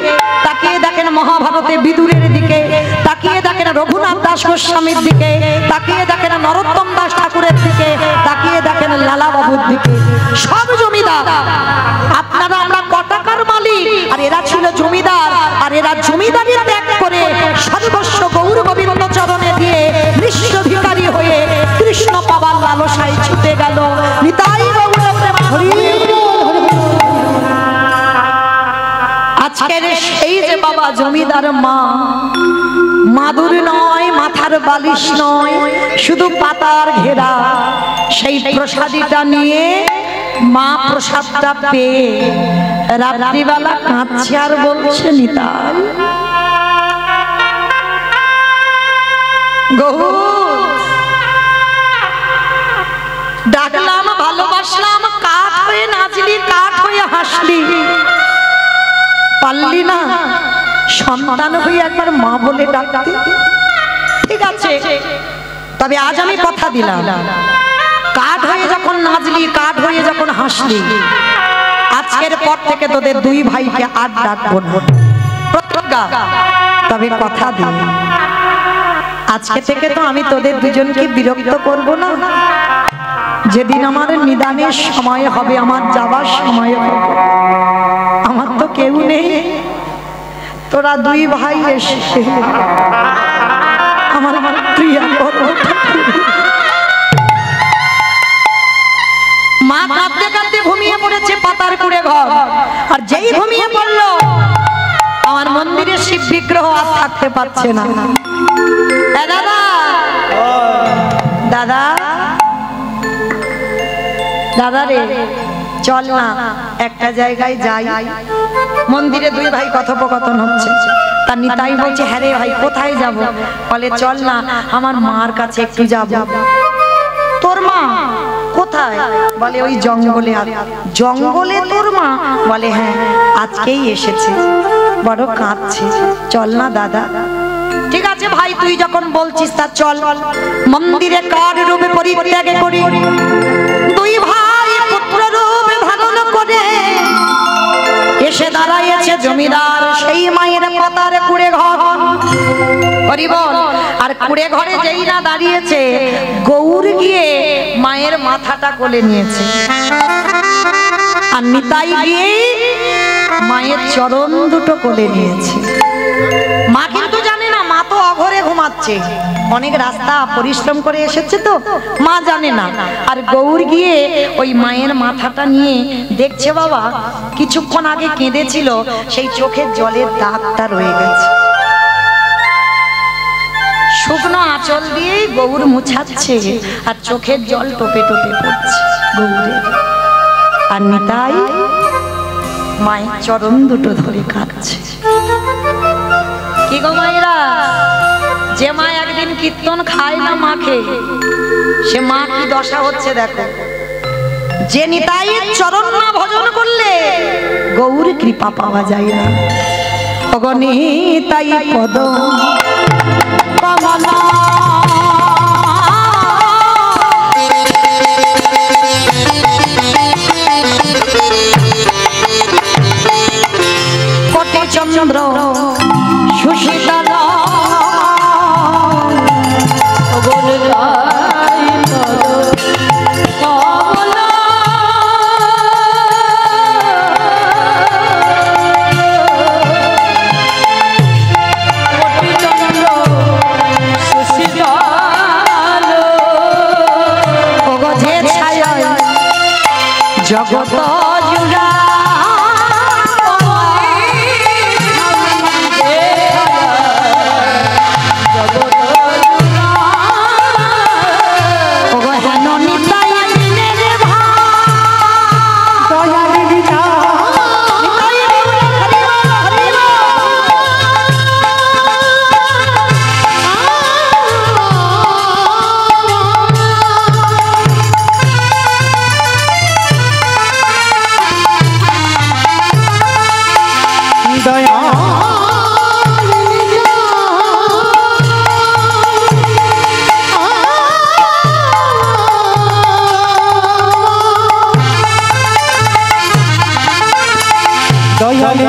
তাকিয়ে দেখেন মহাভারতে বিদুরের দিকে, তাকিয়ে দেখেন রঘুনাথ দাস গোস্বামীর দিকে, তাকিয়ে দেখেন নরোত্তম দাস ঠাকুরের দিকে, তাকিয়ে দেখেন লালা বাবুর দিকে। সব জমিদার। আপনারা আমরা কটাকার মালিক, আর এরা ছিল জমিদার। আর এরা জমিদারি ত্যাগ করে সর্বস্ব গৌর গোবিন্দ চরণে দিয়ে নিঃস্ব ভিখারি হয়ে কৃষ্ণ পাবার লালসায় ছুটে গেল। নিতাই গৌর প্রেমানন্দে। আজকের সেই যে বাবা জমিদার মা, মাদুর নয়, মাথার বালিশ নয়, শুধু পাতার ঘেরা, সেই প্রসাদীটা নিয়ে মা প্রসাদটা পেয়ে রাত্রিবেলা কাঁদছে আর বলছে নিতাই গৌর, ডাকলাম, ভালোবাসলাম, কাঠ হয়ে নাচলি, কাঠ হয়ে হাসলি, পারলি না সন্তান হয়ে একবার মা বলে ডাকতে। ঠিক আছে, তবে আজ আমি কথা দিলাম, কাঠ হয়ে যখন নাচলি, কাঠ হয়ে যখন হাসলি, আজকের পর থেকে তোদের 2 ভাইকে আর ডাকবো না, প্রতিজ্ঞা। তবে কথা দিই, আজকে থেকে তো আমি তোদের দুজনকে বিরক্ত করব না। যেদিন আমার নিদানের সময় হবে, আমার যাবার সময় হবে, আমার তো কেউ নেই, তোরা 2 ভাই এসে আমার প্রিয়া মা কাঁদতে কাঁদতে ঘুমিয়ে পড়েছে পাতার কুড়ে ঘর। আর যেই ঘুমিয়ে পড়লো, আমার মন্দিরে শিব বিগ্রহ আর থাকতে পারছে না। দাদা দাদা দাদা রে, চল না একটা জায়গায় যাই। মন্দিরে 2 ভাই কথোপকথন হচ্ছে। তার নিতাই বলছে, হ্যাঁ রে ভাই, কোথায় যাব? বলে চল না আমার মার কাছে একটু যাব। তোর মা কোথায়? বলে ওই জঙ্গলে। জঙ্গলে তোর মা? বলে হ্যাঁ, আজকেই এসেছে, বড় কাঁদছে, চল না দাদা। ঠিক আছে ভাই, তুই যখন বলছিস তা চল। মন্দিরে কার রূপে পরিত্যাগ করি 2 ভাই পুত্র রূপ ধারণ করে এসে দাঁড়াইছে জমিদার সেই মায়ের পাতার কুড়ে ঘর। হরি বল। আর কুড়ে ঘরে যেই না দাঁড়িয়েছে, গৌর গিয়ে মায়ের মাথাটা কোলে নিয়েছে, আর নিতাই গিয়ে মায়ের চরণ দুটো কোলে নিয়েছে। মা কিন্তু জানে না, মা তো অঘরে ঘুমাচ্ছে, অনেক রাস্তা পরিশ্রম করে এসেছে তো, মা জানে না। আর গৌর গিয়ে ওই মায়ের মাথাটা নিয়ে দেখছে, বাবা কিছুক্ষণ আগে কেঁদেছিল, সেই চোখের জলের দাগটা রয়ে গেছে। শুকনো আঁচল দিয়ে গৌর মুছাচ্ছে, আর চোখের জল টোপে টোপে পড়ছে গৌরের। আর নিতাই মায়ের চরণ দুটো ধরে কাঁদছে। কি গো মায়েরা, যে মা একদিন কীর্তন খায় না মাকে, সে মা কি দশা হচ্ছে দেখো। যে নিতাইয়ের চরণ না ভজন করলে গৌর কৃপা পাওয়া যায় না। নিতাই পদ কমলা কোটি চন্দ্র সুশীতল জগত জুড়া দয়াল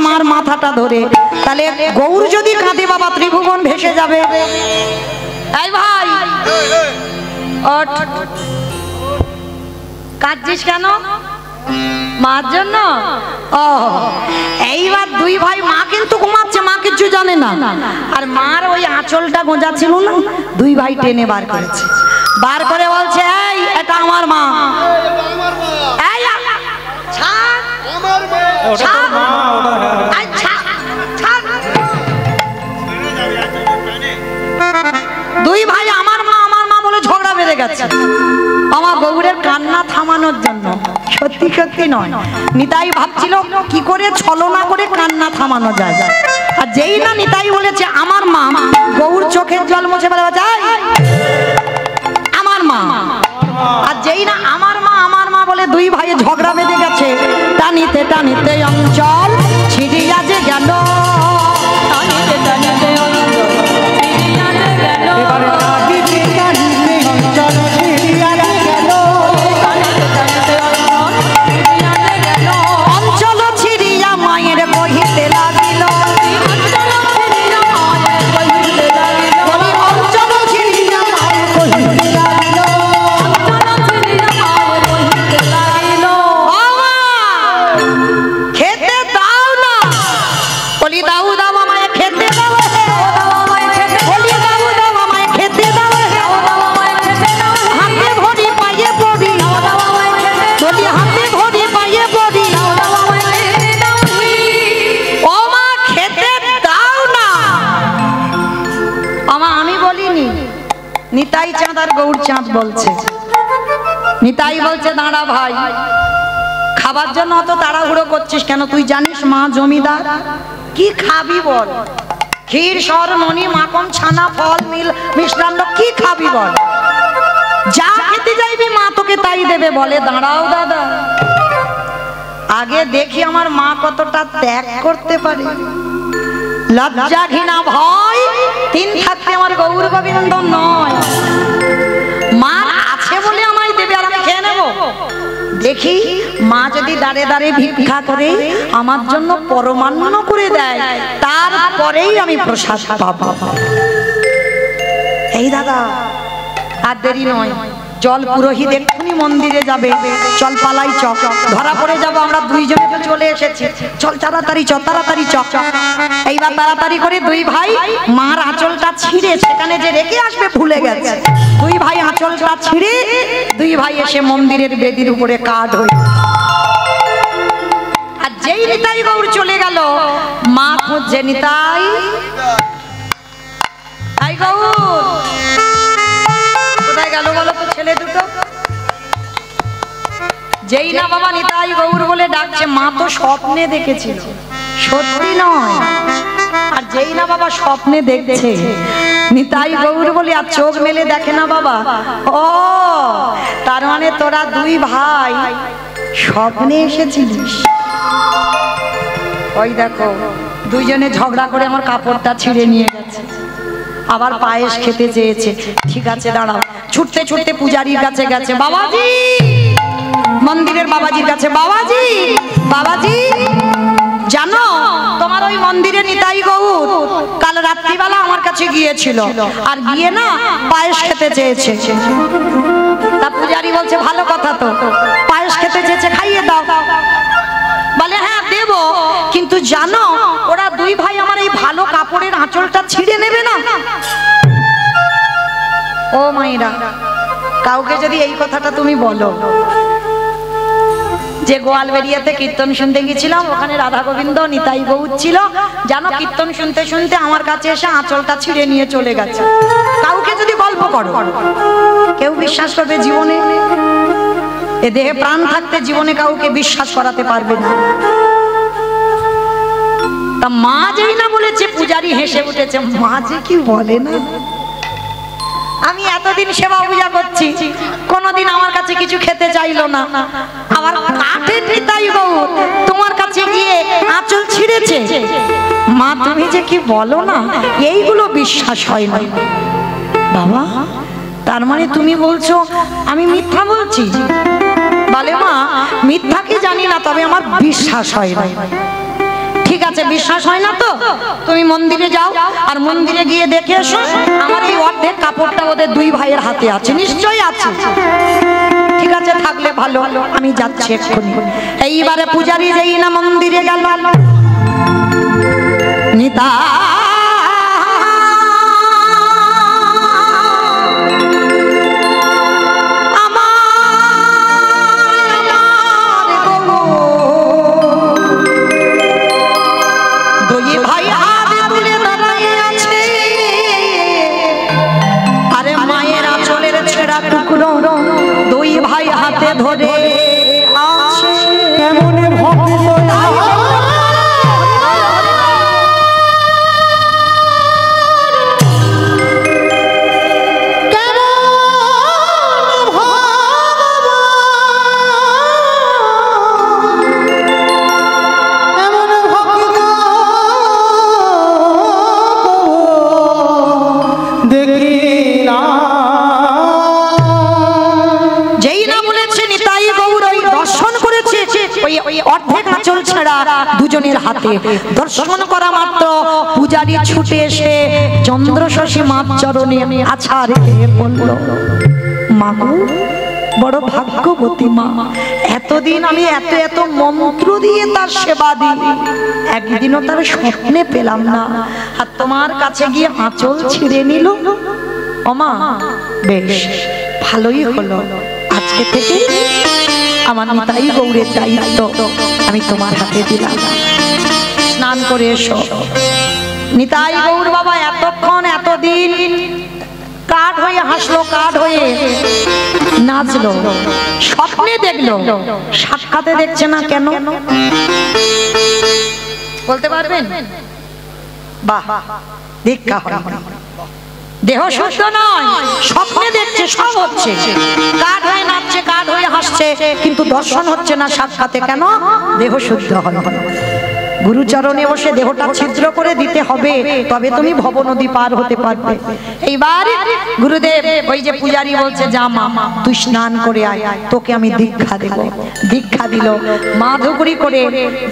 মার মাথাটা ধরে, তাহলে গৌর যদি কাঁদে বাবা ত্রিভুবন ভেসে যাবে। এই ভাই ওঠ, কাঁদছিস কেন? মার জন্য? ও এইবার দুই ভাই, মা কিন্তু ঘুমাচ্ছে, মা কিছু জানে না, আর মার ওই আঁচলটা গোঁজা ছিল না, দুই ভাই টেনে বার করেছে, বার করে বলছে এই এটা আমার মা। এই ছাড় আমার মা, ছাড় আচ্ছা ছাড়। দুই ভাই আমার মা বলে ঝগড়া বেঁধে গেছে আমার গৌরের কান্না থামানোর জন্য। সত্যি সত্যি নয়, নিতাই ভাবছিল কি করে ছলনা করে কান্না থামানো যায়, আর যেই না নিতাই বলেছে আমার মা, গৌর চোখের জল মুছে বলে যায় আমার মা, আর যেই না আমার মা বলে দুই ভাই ঝগড়া বেঁধে গেছে। টানিতে টানিতে অঞ্চল ছিড়িয়া যে গেল, টানিতে টানিতে অঞ্চল ছিড়িয়া মায়ের কহিতে লাগিল, অঞ্চল ছিড়িয়া মায়ের কহিতে লাগিল, খেতে দাও না, বলি দাও দাও আমায় খেতে দাও, বলি দাও দাও আমায় খেতে দাও, হাতে ভরি পায়ে পড়ি, বলি হাতে ভরি পায়ে পড়ি, ও মা খেতে দাও না। আমা আমি বলিনি, নিতাই চাঁদ আর গৌর চাঁদ বলছে। নিতাই বলছে দাঁড়া ভাই, খাবার জন্য অত তাড়াহুড়ো করছিস কেন? তুই জানিস মা জমিদার, কি খাবি বল? ক্ষীর সর ননি মাখন ছানা ফল মিষ্টান্ন কি খাবি বল? যা খেতে যাইবি মা তোকে তাই দেবে। বলে দাঁড়াও দাদা, আগে দেখি আমার মা কতটা ত্যাগ করতে পারে। লজ্জা ঘৃণা ভয় তিন থাকতে আমার গৌর গোবিন্দ নয়, মা আছে বলে আমায় দেবে আর আমি খেয়ে নেব? দেখি মা যদি দাঁড়ে দাঁড়ে ভিক্ষা করে আমার জন্য পরমান্ন করে দেয়, তারপরেই আমি প্রসাদ পাবো। এই দাদা, আর দেরি নয়, চল পুরোহিত এক্ষুনি মন্দিরে যাবে, চল পালাই চক, ধরা পড়ে যাবো আমরা দুইজনে তো চলে এসেছি, চল তাড়াতাড়ি চ, তাড়াতাড়ি চক। এইবার তাড়াতাড়ি করে দুই ভাই মার আঁচলটা ছিঁড়ে সেখানে যে রেখে আসবে ভুলে গেছে, দুই ভাই আঁচলটা ছিঁড়ে দুই ভাই এসে মন্দিরের বেদির উপরে কাঠ হয়ে, আর যেই নিতাই গৌর চলে গেল মা খুঁজছে নিতাই, তাই গৌর কোথায় গেল বলো তো ছেলে দুটো? যেই না বাবা নিতাই গৌর বলে ডাকছে, মা তো স্বপ্নে দেখেছিল, সত্যি নয়। আর যেই না বাবা স্বপ্নে দেখছে নিতাই গৌর বলে, আর চোখ মেলে দেখে না বাবা, ও তার মানে তোরা দুই ভাই স্বপ্নে এসেছিলিস। ওই দেখো দুইজনে ঝগড়া করে আমার কাপড়টা ছিঁড়ে নিয়ে গেছে, আবার পায়েস খেতে চেয়েছে। ঠিক আছে দাঁড়াও, ছুটতে ছুটতে পূজারীর কাছে গেছে, বাবাজি, মন্দিরের বাবাজির কাছে, বাবাজি, বাবাজি জানো তোমার ওই মন্দিরে নিতাই গৌর কাল রাত্রিবেলা আমার কাছে গিয়েছিল, আর গিয়ে না পায়েস খেতে চেয়েছে। তা পূজারী বলছে ভালো কথা তো, পায়েস খেতে চেয়েছে, খাইয়ে দাও। বলে হ্যাঁ দেব, কিন্তু জানো ওরা দুই ভাই আমার এই ভালো কাপড়ের আঁচলটা ছিঁড়ে নেবে না। ও মায়েরা, কাউকে যদি এই কথাটা তুমি বলো যে গোয়ালবেড়িয়াতে কীর্তন শুনতে গেছিলাম, ওখানে রাধা গোবিন্দ নিতাই গৌর ছিল, জানো কীর্তন শুনতে শুনতে আমার কাছে এসে আঁচলটা ছিঁড়ে নিয়ে চলে গেছে, কাউকে যদি গল্প করো কেউ বিশ্বাস করবে জীবনে? এ দেহে প্রাণ থাকতে জীবনে কাউকে বিশ্বাস করাতে পারবে না। তা মা যেই না বলেছে পূজারী হেসে উঠেছে, মা যে কি বলে না। আমি এতদিন সেবা পূজা করছি, কোনদিন আমার কাছে কিছু খেতে চাইলো না, আবার কাঠের নিতাই গৌর তোমার কাছে গিয়ে আঁচল ছিঁড়েছে, মা তুমি যে কি বলো না, এইগুলো বিশ্বাস হয় না। বাবা তার মানে তুমি বলছো আমি মিথ্যা বলছি? বলে মা মিথ্যা কি জানি না, তবে আমার বিশ্বাস হয় না। ঠিক আছে, বিশ্বাস হয় না তো তুমি মন্দিরে যাও, আর মন্দিরে গিয়ে দেখে এসো আমার এই অর্ধেক কাপড়টা ওদের দুই ভাইয়ের হাতে আছে, নিশ্চয়ই আছে। ঠিক আছে, থাকলে ভালো, আমি যাচ্ছি এক্ষুনি। এইবারে পূজারী যেই না মন্দিরে গেল, নিতা দুই ভাই হাতে ধরে আছে, কেমন ভক্ত অর্ধেক আঁচল ছেড়া দুজনের হাতে দর্শন করা মাত্র পূজারী ছুটে এসে চন্দ্রশশী মার চরণে আছাড় খেয়ে পড়ল। মা গো, বড় ভাগ্যবতী মা, এতদিন আমি এত এত মন্ত্র দিয়ে তার সেবা দিই, একদিনও তার স্বপ্নে পেলাম না, আর তোমার কাছে গিয়ে আঁচল ছিঁড়ে নিল। ও মা, বেশ ভালোই হলো, আজকে থেকে আমার নিতাই গৌরের দায়িত্ব আমি তোমার হাতে দিলাম। স্নান করে এসো। নিতাই গৌর বাবা এতক্ষণ এতদিন কাঠ হয়ে হাসলো, কাঠ হয়ে নাচলো, স্বপ্নে দেখলো, সাক্ষাতে দেখছে না কেন বলতে পারবেন? বাহ, দীক্ষা হয়, দেহ শুদ্ধ নয়, স্বপ্নে দেখছে, সব হচ্ছে, কাঠ হয়ে নাচছে, কাঠ হয়ে হাসছে, কিন্তু দর্শন হচ্ছে না সাক্ষাতে। কেন? দেহ শুদ্ধ হয়। গুরুচরণে বসে দেহটা ছিদ্র করে দিতে হবে, তবে তুমি ভব নদী পার হতে পারবে। এইবার গুরুদেব ওই যে পূজারী বলছে, যা মা তুই স্নান করে আয়, তোকে আমি দীক্ষা দেব। দীক্ষা দিল, মা ধুকুরি করে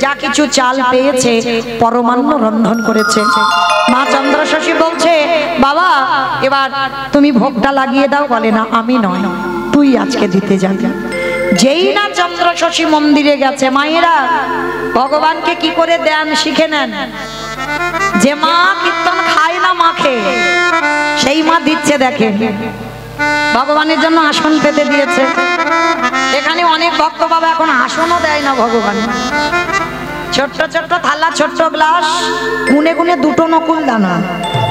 যা কিছু চাল পেয়েছে পরমান্ন রন্ধন করেছে। মা চন্দ্রশশী বলছে, বাবা এবার তুমি ভোগটা লাগিয়ে দাও। বলে না, আমি নয়, তুই আজকে দিতে যাবি। যেই না চন্দ্রশশী মন্দিরে গেছে, মায়েরা ভগবানকে কি করে দেন শিখে নেন। যে মা কীর্তন খায় না মাখে, সেই মা দিচ্ছে। দেখে ভগবানের জন্য আসন পেতে দিয়েছে। এখানে অনেক ভক্ত বাবা এখন আসনও দেয় না ভগবান। ছোট্ট ছোট্ট থালা, ছোট্ট গ্লাস, গুনে গুনে দুটো নকুল দানা,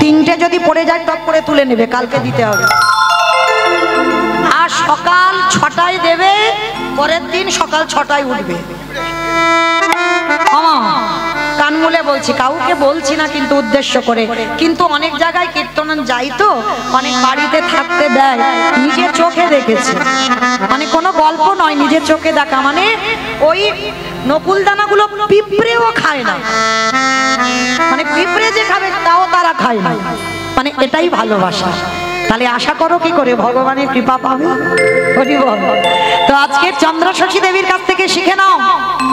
তিনটে যদি পড়ে যায় টপ করে তুলে নেবে, কালকে দিতে হবে। আর সকাল 6টায় দেবে, পরের দিন সকাল 6টায় উঠবে। কান মুলে বলছি, কাউকে বলছি না কিন্তু উদ্দেশ্য করে। কিন্তু অনেক জায়গায় কীর্তন যাই তো, অনেক বাড়িতে থাকতে দেয়, নিজের চোখে দেখেছি। মানে কোনো গল্প নয়, নিজের চোখে দেখা। মানে ওই নকুল দানাগুলো পিঁপড়েও খায় না, মানে পিঁপড়ে যে খাবে তাও তারা খায় না। মানে এটাই ভালোবাসা। তাহলে আশা করো কি করে ভগবানের কৃপা পাবে। তো আজকে চন্দ্রশশী দেবীর কাছ থেকে শিখে নাও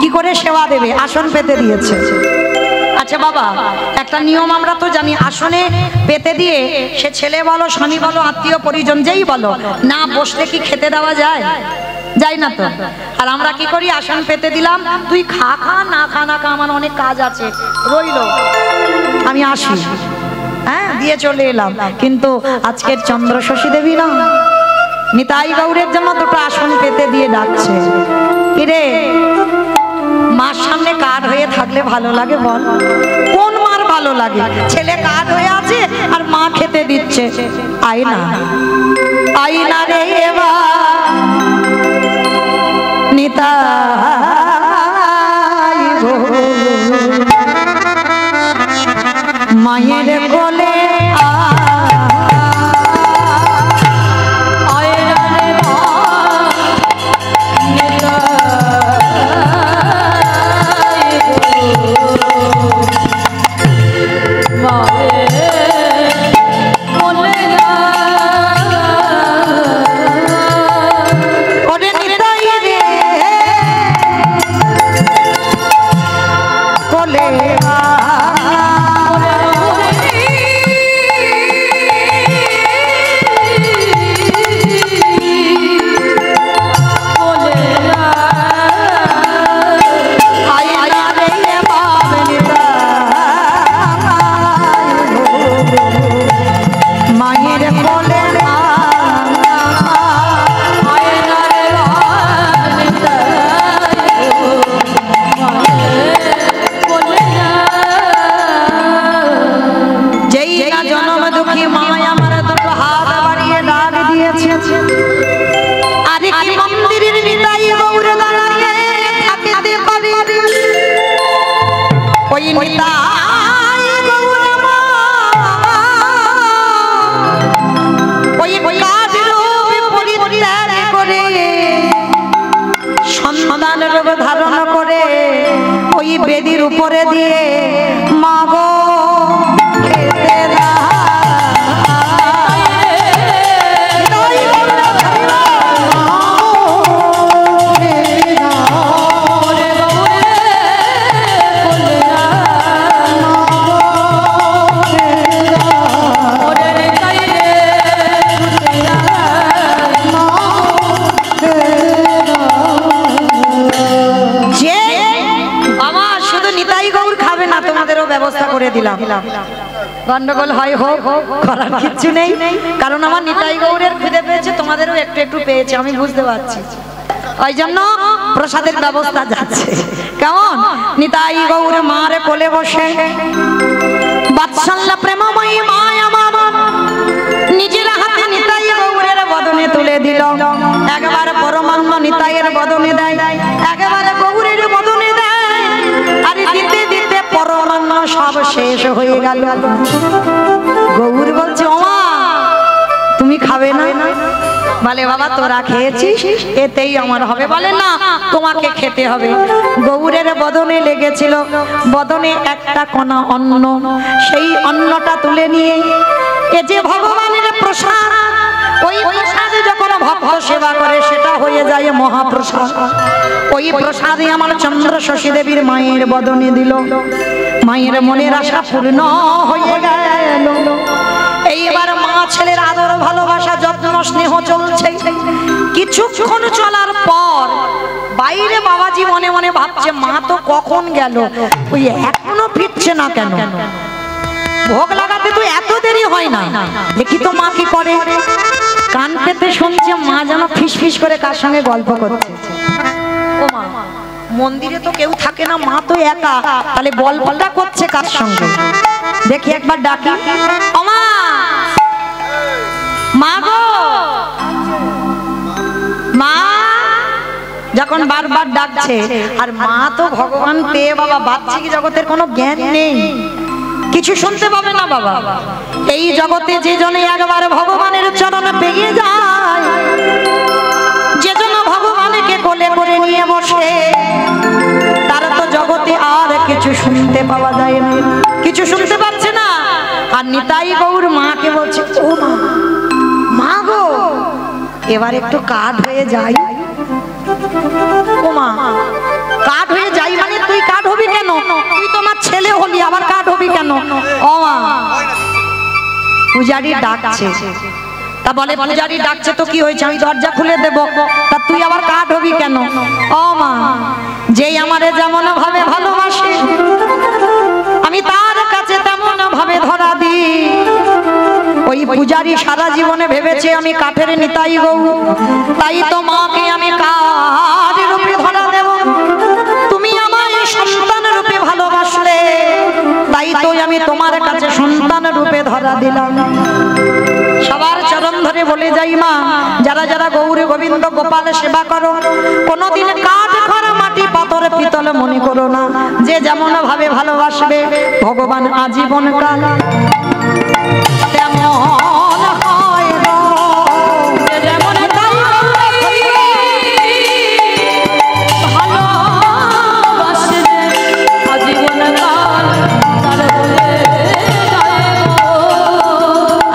কি করে সেবা দেবে। আসন পেতে দিয়েছে। আচ্ছা বাবা, একটা নিয়ম আমরা তো জানি, আসনে পেতে দিয়ে সে ছেলে বলো, স্বামী বলো, আত্মীয় পরিজন যেই বলো, না বসলে কি খেতে দেওয়া যায়? যাই না তো। আর আমরা কি করি, আসন পেতে দিলাম, তুই খা খা, না খা না খা, আমার অনেক কাজ আছে, রইল, আমি আসি, হ্যাঁ দিয়ে চলে এলাম। কিন্তু আজকের চন্দ্রশশী দেবী না, নিতাই গৌরের জন্য দুটো আসন পেতে দিয়ে ডাকছে। কিরে, মার সামনে কাঠ হয়ে থাকলে ভালো লাগে বল? কোন মার ভালো লাগে? ছেলে কাঠ হয়ে আছে আর মা খেতে দিচ্ছে। আয়না আয়না রে নিতাই মায়ের কোলে ধারণ করে ওই বেদির উপরে দিয়ে মাগো খেতে ব্যবস্থা করে দিলাম। গন্ডগোল হয় হোক, করার কিছু নেই, কারণ আমার নিতাই গৌরের খিদে পেয়েছে, তোমাদেরও একটু একটু পেয়েছে, আমি বুঝতে পারছি। ওই জন্য প্রসাদের ব্যবস্থা যাচ্ছে। কেমন? নিতাই গৌর মার কোলে বসে বাৎসল্য প্রেমময়ী মা আমার নিজের হাতে নিতাই গৌরের বদনে তুলে দিল। একবার পরমান্ন নিতাইয়ের বদনে দেয়, একবার গৌরের বদনে দেয়। আর দিতে দিতে পরমান্ন সব শেষ হয়ে গেল। গৌর বলছে, ওমা তুমি খাবে না? বলে বাবা তোরা খেয়েছিস এতেই আমার হবে, বলে না তোমাকে খেতে হবে। গৌরের বদনে লেগেছিল, বদনে একটা কণা অন্ন, সেই অন্নটা তুলে নিয়ে এ যে ভগবানের প্রসাদ, ওই প্রসাদে যখন ভক্ত সেবা করে সেটা হয়ে যায় মহাপ্রসাদ। ওই প্রসাদে আমার চন্দ্র শশী দেবীর মায়ের বদনে দিল, মায়ের মনের আশা পূর্ণ হয়ে গেল। এইবার মা ছেলের আদর ভালোবাসা যত্ন স্নেহ চলছে। কিছুক্ষণ চলার পর বাইরে বাবাজি মনে মনে ভাবছে মা তো কখন গেল, ওই এখনো ফিরছে না কেন, ভোগ লাগাতে তো এত দেরি হয় না, দেখি তো মা কি করে। কান পেতে শুনছে মা যেন ফিসফিস করে কার সঙ্গে গল্প করছে। ও মা, মন্দিরে তো কেউ থাকে না, মা তো একা, তাহলে গল্পটা করছে কার সঙ্গে, দেখি একবার ডাকি। ও মা, মা গো, মা। যখন বারবার ডাকছে, আর মা তো ভগবান পেয়ে বাবা বাহ্যিক জগতের কোনো জ্ঞান নেই, কিছু শুনতে পাবে না বাবা। এই জগতে যে জনে একবার ভগবানের চরণ পেয়ে যায়, যে জন ভগবানকে কোলে করে নিয়ে বসে, তারা তো জগতে আর কিছু শুনতে পাওয়া যায় না, কিছু শুনতে পাচ্ছে না। আর নিতাই গৌর মাকে বলছে, ও মা, মা গো, এবার একটু কাঠ হয়ে যাই। ও মা, কাঠ হয়ে যাই মানে তুই কাঠ হবি কেন, তুই তোমার ছেলে হলি, আবার কাঠ হবি কেন? ও মা, পূজারি ডাকছে। তা বলে পূজারি ডাকছে তো কি হয়েছে, আমি দরজা খুলে দেব, তা তুই আবার কাঠ হবি কেন? ও মা, যেই আমারে যেমন ভাবে ভালোবাসে আমি তার কাছে তেমন ভাবে ধরা দিই। ওই পূজারি সারা জীবনে ভেবেছে আমি কাঠের নিতাই গৌর, তাই তো মাকে আমি কাঠ রূপে ধরা দেব। তুমি আমায় সন্তান রূপে ভালোবাসলে, তাই তো আমি তোমার কাছে সন্তান রূপে ধরা দিলাম। সবার চরণ ধরে বলে যাই মা, যারা যারা গৌর গোবিন্দ গোপাল সেবা করো, কোনোদিন কাঠ খড় মাটি পাথর পিতল মনে করো না, যে যেমন ভাবে ভালোবাসবে ভগবান আজীবন কাল তেমন হয় গো। যেমন ভালোবাসবে আজীবন কাল তার বলে যায় গো।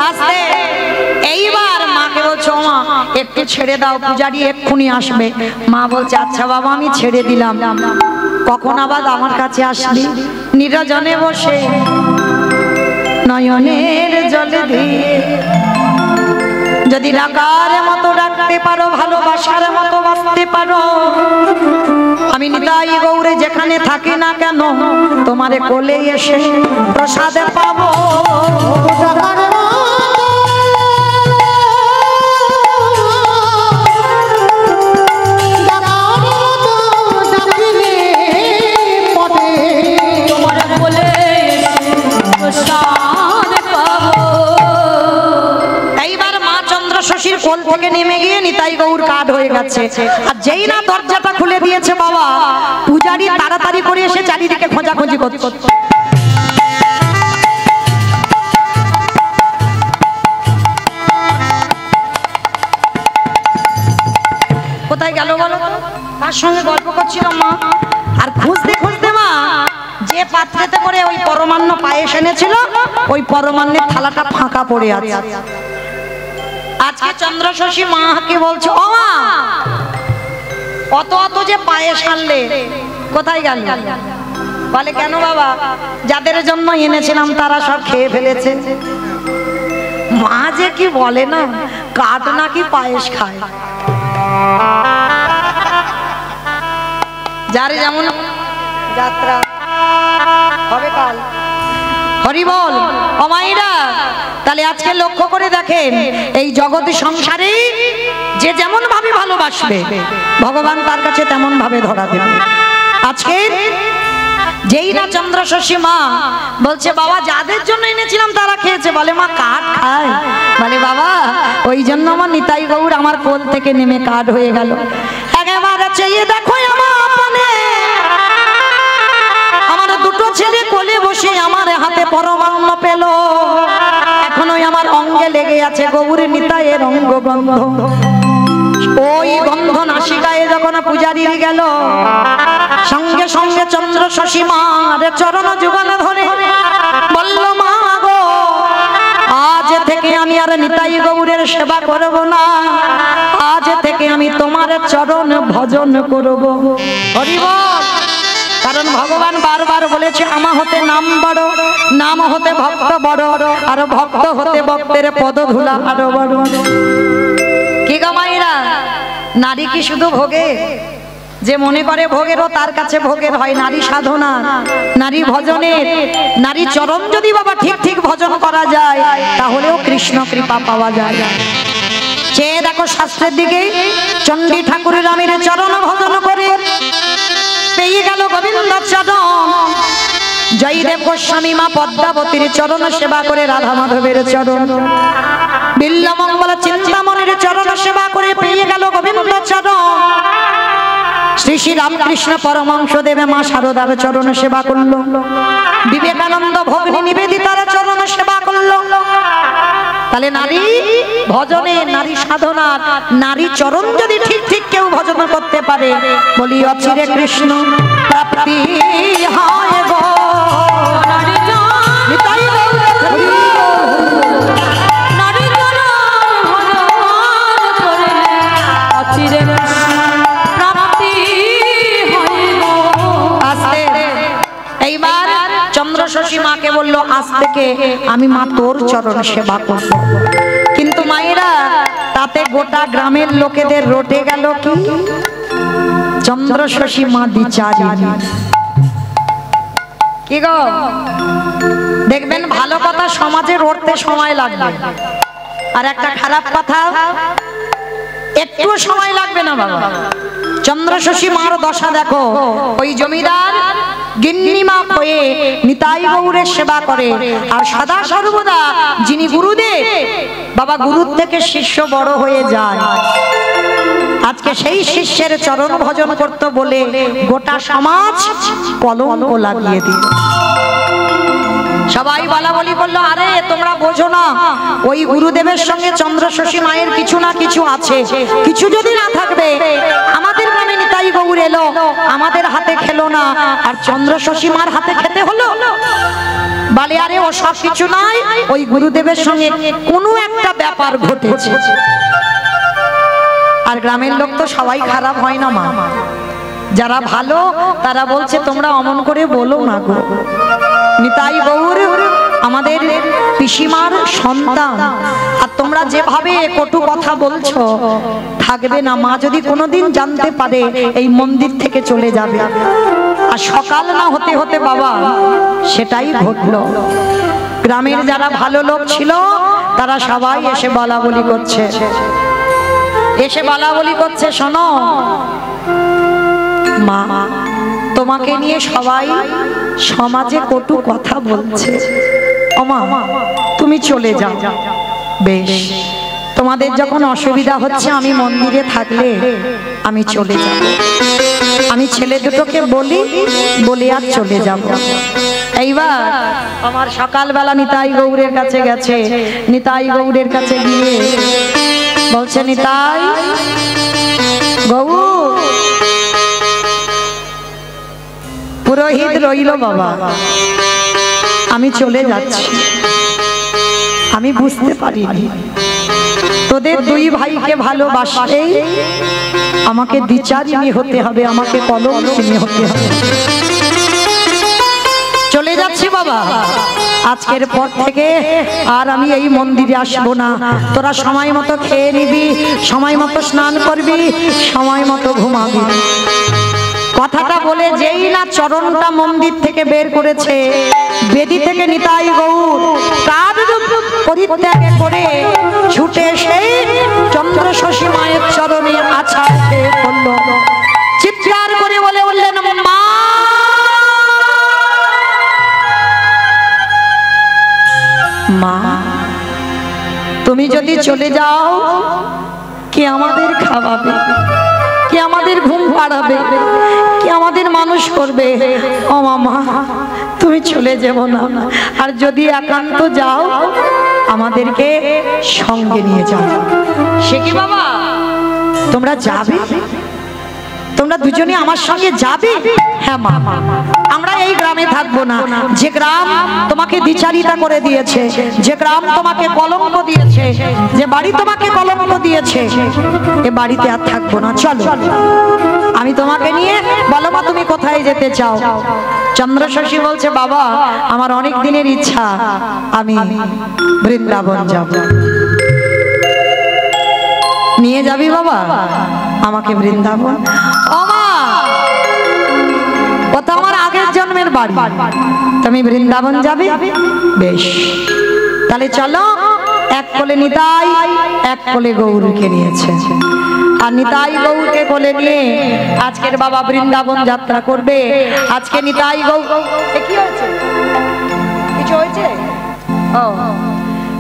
আস্তে এইবার মাকে বলছো মা একটু ছেড়ে দাও, পূজারি এক্ষুনি আসবে। মা বলছে আচ্ছা বাবা আমি ছেড়ে দিলাম, কখন আবার আমার কাছে আসবি? নিরজনে বসে নয়নের জলে দিয়ে যদি রাখার মতো রাখতে পারো, ভালোবাসার মতো বাঁচতে পারো, আমি নিতাই গৌরে যেখানে থাকি না কেন তোমারে কোলে এসে প্রসাদে পাবো। কোল থেকে নেমে গিয়ে নিতাই গৌর কাঠ হয়ে গেছে। আর যেই না দরজাটা খুলে দিয়েছে বাবা, পূজারি তাড়াতাড়ি করে এসে চারিদিকে খোঁজাখুঁজি করছে। কোথায় গেল বলো? তার সঙ্গে গল্প করছিল মা। আর খুঁজতে খুঁজতে মা যে পাত্রেতে করে ওই পরমান্ন পায়েস এনেছিল, ওই পরমান্নের থালাটা ফাঁকা পড়ে আছে। আজকে চন্দ্র শশী মাকে বলছে, ও মা, অত অত যে পায়েস আনলে কোথায় গেল? বলে কেন বাবা, যাদের জন্য এনেছিলাম তারা সব খেয়ে ফেলেছে। মা যে কি বলে না, কাঠ নাকি পায়েস খায়। যারে যেমন যাত্রা হবে কাল, হরি বল। ও মাইরা, তাহলে আজকে লক্ষ্য করে দেখেন, এই জগতে সংসারে যে যেমন ভাবে ভালোবাসবে ভগবান তার কাছে তেমন ভাবে ধরা দেবে। আজকে যেই না চন্দ্র শশী মা বলছে বাবা যাদের জন্য এনেছিলাম তারা খেয়েছে, বলে মা কাঠ খায়? বলে বাবা ওই জন্য আমার নিতাই গৌর আমার কোল থেকে নেমে কাঠ হয়ে গেল। একেবারে চেয়ে দেখো আমার দুটো ছেলে কোলে বসে আমার হাতে পরমান্ন পেল, এখনো আমার অঙ্গে লেগে আছে গৌর নিতাইয়ের অঙ্গ গন্ধ। ওই গন্ধ নাসিকায় যখন পূজারীর গেল, সঙ্গে সঙ্গে চন্দ্র শশী মার চরণ যুগল ধরে বলল, মা গো, আজ থেকে আমি আর নিতাই গৌরের সেবা করব না, আজ থেকে আমি তোমার চরণ ভজন করব। হরি বল। কারণ ভগবান বারবার বলেছে, আমা হতে নাম বড়, নাম হতে ভক্ত বড়, আর ভক্ত হতে ভক্তের পদধূলা আরো বড়। কি গো মায়েরা, নারী কি শুধু ভোগে? যে মনে করে ভোগেরও তার কাছে ভোগের হয়। নারী সাধনা, নারী ভজনের, নারী চরণ যদি বাবা ঠিক ঠিক ভজন করা যায়, তাহলেও কৃষ্ণ কৃপা পাওয়া যায়। চেয়ে দেখো শাস্ত্রের দিকে, চণ্ডী ঠাকুরের রামের চরণ ভজন করে পেয়ে গেল গোবিন্দ চরণ। জয়দেব গোস্বামী মা পদ্মাবতীর চরণ সেবা করে রাধা মাধবের চরণ। বিল্লমঙ্গল চিন্তামণির চরণ সেবা করে পেয়ে গেল গোবিন্দ চরণ। শ্রী শ্রী রামকৃষ্ণ পরমহংস দেবে মা শারদার চরণ সেবা করল। বিবেকানন্দ ভগ্নী নিবেদিতার চরণ সেবা করল। তাহলে নারী ভজনে, নারী সাধনা, নারী চরণ যদি ঠিক ঠিক কেউ ভজন করতে পারে, বলি অচিরে কৃষ্ণ প্রাপ্তি হয় গো। এইবার চন্দ্র শশী মাকে বলল, আজ থেকে আমি মা তোর চরণ সেবা করব। কিন্তু মায়েরা, তাতে গোটা গ্রামের লোকেদের রটে গেল কি, চন্দ্র শশী মা বিচারিণী। কি গো, দেখবেন ভালো কথা সমাজে রটতে সময় লাগবে, আর একটা খারাপ কথা একটু সময় লাগবে না বাবা। চন্দ্র শশী মার দশা দেখো, ওই জমিদার গিন্নিমা হয়ে নিতাই গৌরের সেবা করে, আর সদা সর্বদা যিনি গুরুদেব বাবা, গুরুর থেকে শিষ্য বড় হয়ে যায়। আজকে সেই শিষ্যের চরণ ভজন করতে বলে গোটা সমাজ কলঙ্ক লাগিয়ে দিল। সবাই বলা বলি করলো, আরে তোমরা বোঝো না, ওই গুরুদেবের সঙ্গে চন্দ্র শশী মায়ের কিছু না কিছু আছে। কিছু যদি না থাকবে, আমাদের গ্রামে নিতাই গৌর এলো, আমাদের হাতে খেলো না, আর চন্দ্র শশী মার হাতে খেতে হলো। বলে, আরে ও সব কিছু নাই, ওই গুরুদেবের সঙ্গে কোনো একটা ব্যাপার ঘটেছে। আর গ্রামের লোক তো সবাই খারাপ হয় না মা, যারা ভালো তারা বলছে, তোমরা অমন করে বলো না গো, নিতাই গৌর আমাদের পিসিমার সন্তান, আর তোমরা যেভাবে কটু কথা বলছো থাকবে না। মা যদি কোনোদিন জানতে পারে, এই মন্দির থেকে চলে যাবে। আর সকাল না হতে হতে বাবা সেটাই ঘটলো। গ্রামের যারা ভালো লোক ছিল তারা সবাই এসে বলা বলি করছে, এসে বলা বলি করছে, শোনো মা, তোমাকে নিয়ে সবাই সমাজে কটু কথা বলছে, ওমা তুমি চলে যাও। বেশ, তোমাদের যখন অসুবিধা হচ্ছে, আমি মন্দিরে থাকলে আমি চলে যাব। আমি ছেলে দুটোকে বলি, বলে আর চলে যাব। এইবার আমার সকালবেলা নিতাই গৌরের কাছে গেছে। নিতাই গৌরের কাছে গিয়ে বলছে, নিতাই গৌর, পুরোহিত রইল বাবা, আমি চলে যাচ্ছি। আমি বুঝতে পারিনি তোদের দুই ভাইকে ভালোবাসলেই আমাকে দ্বিচারিণী হতে হবে, আমাকে কলঙ্কিনী হতে হবে। চলে যাচ্ছি বাবা, আজকের পর থেকে আর আমি এই মন্দিরে আসবো না। তোরা সময় মতো খেয়ে নিবি, সময় মতো স্নান করবি, সময় মতো ঘুমাবি। কথাটা বলে যেই না চরণটা মন্দির থেকে বের করেছে, বেদি থেকে নিতাই গৌর তার পরিত্যাগ করে ছুটে এসে চন্দ্র শশী মায়ের চরণে আছাড় খেয়ে পড়ল। চিৎকার করে বলে বললেন, মা, মা, তুমি যদি চলে যাও, কে আমাদের খাওয়াবে, কে আমাদের ঘুম পাড়াবে, কে আমাদের মানুষ করবে? ও মামা, তুমি চলে যাবো না, আর যদি একান্ত যাও আমাদেরকে সঙ্গে নিয়ে যাও। সে কি বাবা, তোমরা যাবে? তোমরা দুজনে আমার সঙ্গে যাবে? হ্যাঁ মা, আমরা এই গ্রামে থাকবো না। যে গ্রাম তোমাকে দ্বিচারিতা করে দিয়েছে, যে গ্রাম তোমাকে কলঙ্ক দিয়েছে, যে বাড়ি তোমাকে কলঙ্ক দিয়েছে, এ বাড়িতে আর থাকবো না। চলো আমি তোমাকে নিয়ে, বলো মা তুমি কোথায় যেতে চাও? চন্দ্রশশী বলছে বাবা আমার অনেক দিনের ইচ্ছা, আমি বৃন্দাবন যাব। নিয়ে যাবি বাবা আমাকে বৃন্দাবন? ও মা, ও তো আমার আগের জন্মের বাড়ি, তুমি বৃন্দাবন যাবে? বেশ, তাহলে চলো। এক কোলে নিতাই, এক কোলে গৌরকে নিয়েছে, আর নিতাই গৌরকে কোলে নিয়ে আজকের বাবা বৃন্দাবন যাত্রা করবে। আজকে নিতাই গৌর, কি হয়েছে? কিছু হয়েছে? ও,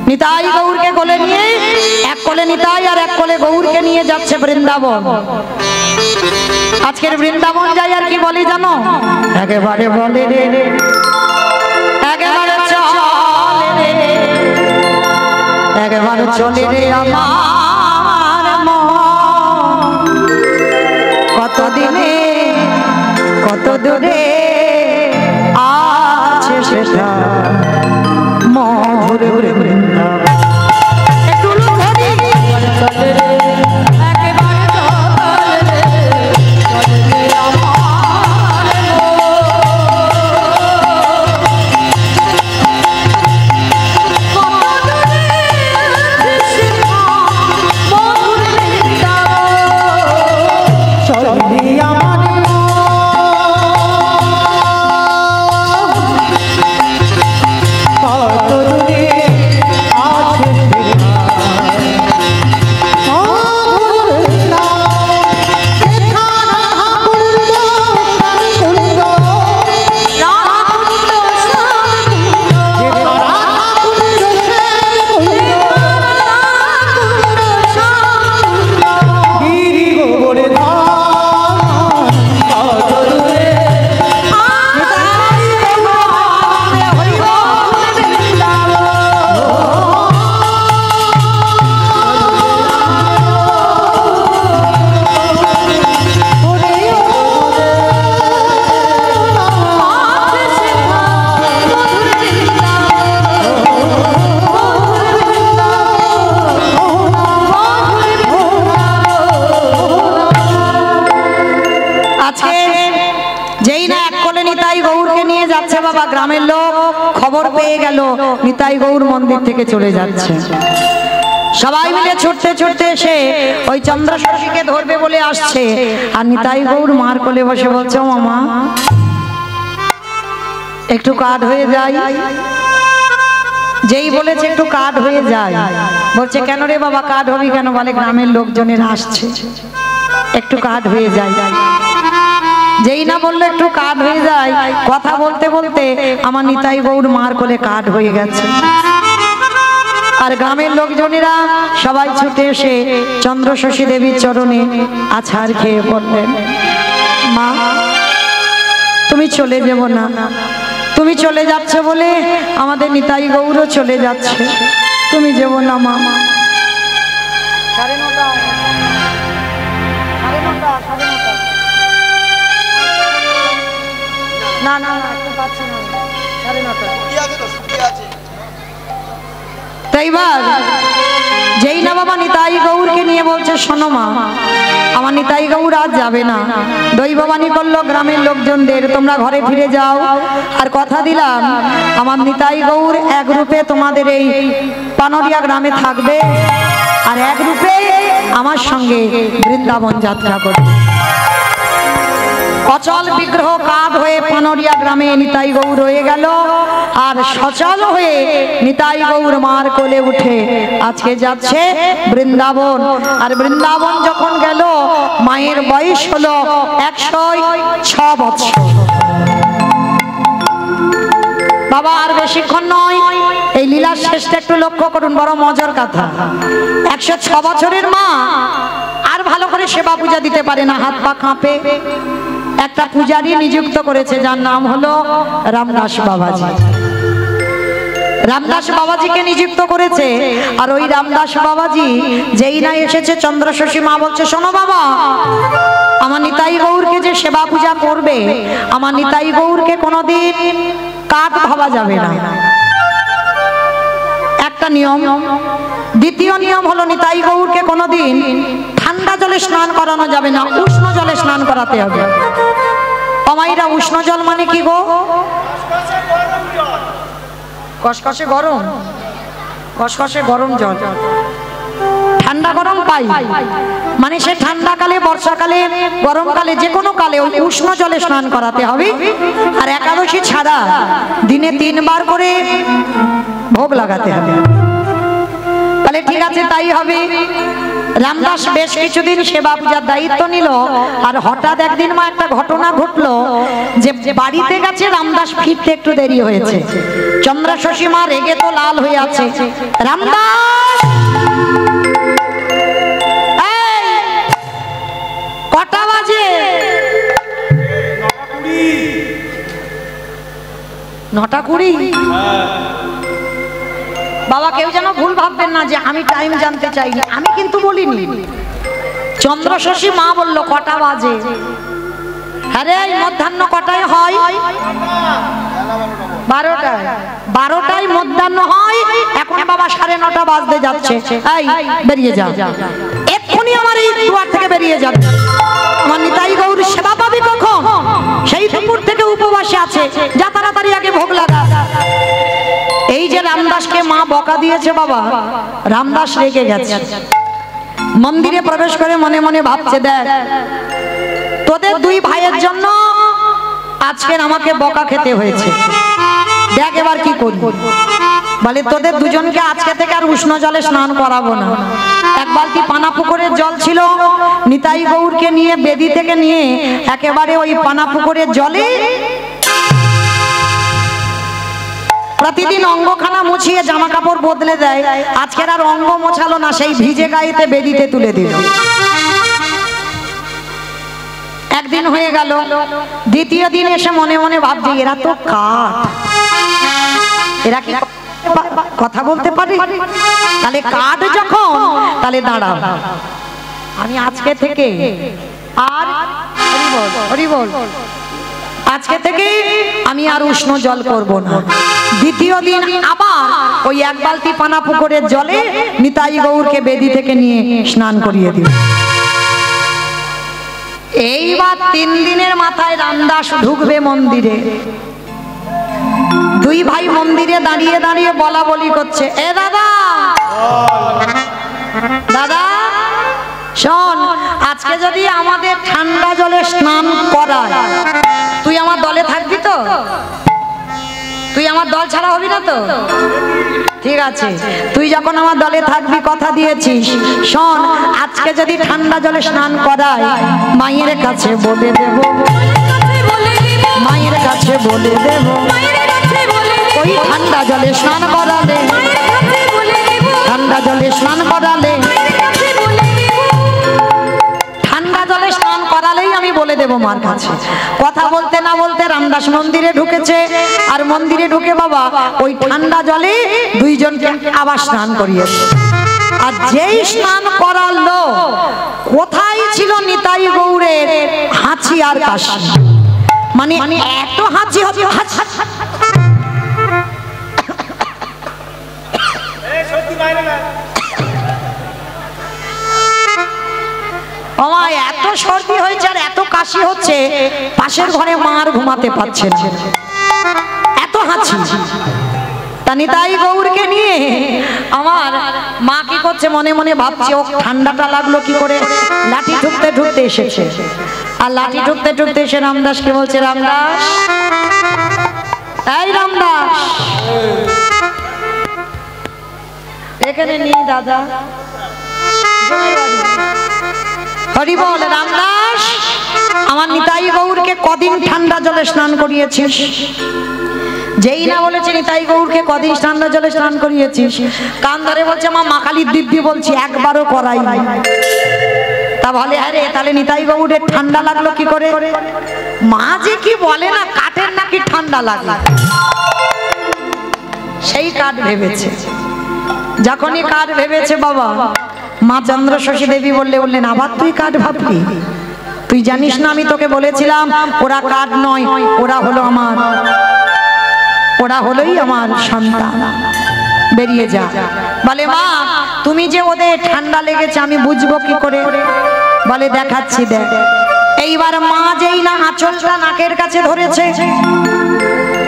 নিতাই গৌরকে কোলে নিয়ে, এক কোলে নিতাই আর এক কোলে গৌরকে নিয়ে যাচ্ছে বৃন্দাবন। আজকের বৃন্দাবন যাই আর কি বলি জানো? একেবারে বলে রে, একেবারে চলে রে, একেবারে চলে রে আমার মন। কতদিনে কত দূরে আছে সেটা মধুর বৃন্দাবন। একটু ধরি চলে রে, একেবারে চলে রে, চলে রে আমার কত দূরে আছে সেটা মধুর বৃন্দাবন। চলে রে আমার বাবা গ্রামের লোক খবর পেয়ে গেল নিতাই গৌর মন্দির থেকে চলে যাচ্ছে। সবাই মিলে ছুটতে ছুটতে এসে ওই চন্দ্রশশীকে ধরবে বলে আসছে, আর নিতাই গৌর মার কোলে বসে বলছে ও মামা একটু কাঠ হয়ে যায়। যেই বলেছে একটু কাঠ হয়ে যায়, বলছে কেন রে বাবা কাঠ হবি কেন? বলে গ্রামের লোকজনের আসছে, একটু কাঠ হয়ে যায়। যেই না বললো একটু কাঠ হয়ে যায়, কথা বলতে বলতে আমার নিতাই গৌর মার কোলে কাঠ হয়ে গেছে। আর গ্রামের লোকজনেরা সবাই ছুটে এসে চন্দ্রশশী দেবীর চরণে আছাড় খেয়ে পড়লেন। মা তুমি চলে যাব না, তুমি চলে যাচ্ছ বলে আমাদের নিতাই গৌরও চলে যাচ্ছে, তুমি যাব না মা। না না তাইবার যেই না বাবা নিতাই গৌরকে নিয়ে বলছে শোনো মা আমার নিতাই গৌর আজ যাবে না। দৈববাণী করলো গ্রামের লোকজনদের তোমরা ঘরে ফিরে যাও, আর কথা দিলাম আমার নিতাই গৌর এক রূপে তোমাদের এই পানরিয়া গ্রামে থাকবে, আর এক রূপে আমার সঙ্গে বৃন্দাবন যাত্রা করবে। অচল বিগ্রহ কাঠ হয়ে পানরিয়া গ্রামে নিতাই গৌর রয়ে গেল, আর সচল হয়ে নিতাই গৌর মার কোলে উঠে আজকে যাচ্ছে বৃন্দাবন। আর বৃন্দাবন যখন গেল মায়ের বয়স হলো 106 বছর। বাবা আর বেশিক্ষণ নয়, এই লীলার শেষটা একটু লক্ষ্য করুন, বড় মজার কথা। 106 বছরের মা আর ভালো করে সেবা পূজা দিতে পারে না, হাত পা কাঁপে। একটা পূজারী নিযুক্ত করেছে যার নাম হলো রামদাস বাবাজি। রামদাস বাবাজিকে নিযুক্ত করেছে। আর ওই রামদাস বাবাজি যেই না এসেছে, চন্দ্রশশী মা বলছে, শোনো বাবা, আমার নিতাই গৌরকে যে সেবা পূজা করবে, আমার নিতাই গৌরকে কোনোদিন কাঠ ভাবা যাবে না, একটা নিয়ম। দ্বিতীয় নিয়ম হলো নিতাই গৌরকে কোনোদিন ঠান্ডা জলে স্নান করানো যাবে না, উষ্ণ জলে স্নান করাতে হবে। অমাইরা, উষ্ণ জল মানে কি গো? কসকসে গরম, কসকসে গরম জল, ঠান্ডা গরম পাই মানে সে ঠান্ডাকালে, বর্ষাকালে, গরমকালে, যে কোনো কালে ওই উষ্ণ জলে স্নান করাতে হবে। আর একাদশী ছাড়া দিনে 3 বার করে ভোগ লাগাতে হবে। তাহলে ঠিক আছে, তাই হবে। রামদাস বেশ কিছুদিন সেবা পূজার দায়িত্ব নিল। আর হঠাৎ একদিন মা একটা ঘটনা ঘটলো যে বাড়িতে গেছে, রামদাস ফিরতে একটু দেরি হয়েছে। চন্দ্রশশী মা রেগে তো লাল হয়ে আছে। রামদাস, কটা বাজে? 9:20। বাবা, কেউ যেন ভুল ভাববেন না যে আমি টাইম জানতে চাইনি, আমি কিন্তু বলিনি। চন্দ্রশশী মা বলল কটা বাজে। আরে মধ্যাহ্ন কটায় হয়? 12টায়। 12টায় মধ্যাহ্ন হয়। এখন বাবা 9:30 বাজতে যাচ্ছে। এই বেরিয়ে যা, এক্ষুনি আমার এই দুয়ার থেকে বেরিয়ে যাবে। আমার নিতাই গৌর সেবা পাবি কখন? সেই দুপুর থেকে উপবাসে আছে, যা তাড়াতাড়ি আগে ভোগ লাগা। এই যে রামদাসকে মা বকা দিয়েছে বাবা, রামদাস রেগে গেছে। মন্দিরে প্রবেশ করে মনে মনে ভাবছে, দেখ তোদের 2 ভাইয়ের জন্য আজকের আমাকে বকা খেতে হয়েছে, দেখ এবার কি করব। বলে, তোদের দুজনকে আজকে থেকে আর উষ্ণ জলে স্নান করাবো না। 1 বালতি পানা পুকুরের জল ছিল, নিতাই গৌরকে নিয়ে বেদি থেকে নিয়ে একেবারে ওই পানা পুকুরের জলে প্রতিদিন অঙ্গখানা মুছিয়ে জামা কাপড় বদলে দেয়। আজকের আর অঙ্গ মোছালো না, সেই ভিজে গায়েতে বেদিতে তুলে দিল। একদিন হয়ে গেল, দ্বিতীয় দিন এসে মনে মনে ভাবছি, এরা তো কাঠ, এরা কি কথা বলতে পারে? তাহলে কাঠ যখন, তাহলে দাঁড়াও, আমি আজকে থেকে আর হরি বল, আজকে থেকে আমি আর উষ্ণ জল করব না। দ্বিতীয় দিন আবার ওই 1 বালতি পানা পুকুরের জলে নিতাই গৌরকে বেদি থেকে নিয়ে স্নান করিয়ে দিল। এইবার 3 দিনের মাথায় রামদাস ঢুকবে মন্দিরে। 2 ভাই মন্দিরে দাঁড়িয়ে দাঁড়িয়ে বলা বলি করছে, এ দাদা, দাদা শোন, আজকে যদি আমাদের ঠান্ডা জলে স্নান করায়, তুই আমার দলে থাকবি তো? তুই আমার দল ছাড়া হবি না তো? ঠিক আছে, তুই যখন আমার দলে থাকবি, কথা দিয়েছিস, শোন, আজকে যদি ঠান্ডা জলে স্নান করায়, মায়ের কাছে বলে দেব, মায়ের কাছে বলে দেব, ওই ঠান্ডা জলে স্নান করালে, ঠান্ডা জলে স্নান করালে, ঠান্ডা জলে স্নান করালেই আমি বলে দেব মার কাছে। কথা বলতে না বলতে রামদাস মন্দিরে ঢুকেছে। আর মন্দিরে ঢুকে বাবা ওই ঠান্ডা জলে 2 জনকে আবার স্নান করিয়েছে। আর যেই স্নান করালো, কোথায় ছিল নিতাই গৌরের হাঁচি আর কাশি, মানে এত হাঁচি হবে, এত সর্দি হয়েছে আর এত কাশি হচ্ছে, পাশের ঘরে মা আর ঘুমাতে পারছে না, এত হাঁচি। তা নিতাই গৌরকে নিয়ে আমার মা কি করছে, মনে মনে ভাবছে, ও ঠান্ডাটা লাগলো কি করে? লাঠি ঠুকতে ঠুকতে এসেছে। আর লাঠি ঠুকতে ঠুকতে এসে রামদাসকে বলছে, রামদাস, এই রামদাস, এখানে নিয়ে দাদা। হরি বল। রামদাস, আমার নিতাই গৌরকে কদিন ঠান্ডা জলে স্নান করিয়েছিস? যেই না বলেছে নিতাই গৌরকে কদিন ঠান্ডা জলে স্নান করিয়েছিস, কান ধরে বলছে, মা কালীর দিব্যি বলছি, একবারও করাই নাই। তা বলে, আরে তাহলে নিতাই গৌরের ঠান্ডা লাগলো কি করে? মা যে কি বলে না, কাঠের নাকি ঠান্ডা লাগে। সেই কাঠ ভেবেছে। যখনই কাঠ ভেবেছে বাবা, মা চন্দ্রশশী দেবী বললেন আবার তুই কাঠ ভাবলি? তুই জানিস না আমি তোকে বলেছিলাম ওরা কাঠ নয়, ওরা হলোই আমার সন্তান। বেরিয়ে যা। বলে মা তুমি যে ওদের ঠান্ডা লেগেছে আমি বুঝবো কি করে? বলে দেখাচ্ছি দেখ। এইবার মা যেই না আঁচলটা নাকের কাছে ধরেছে,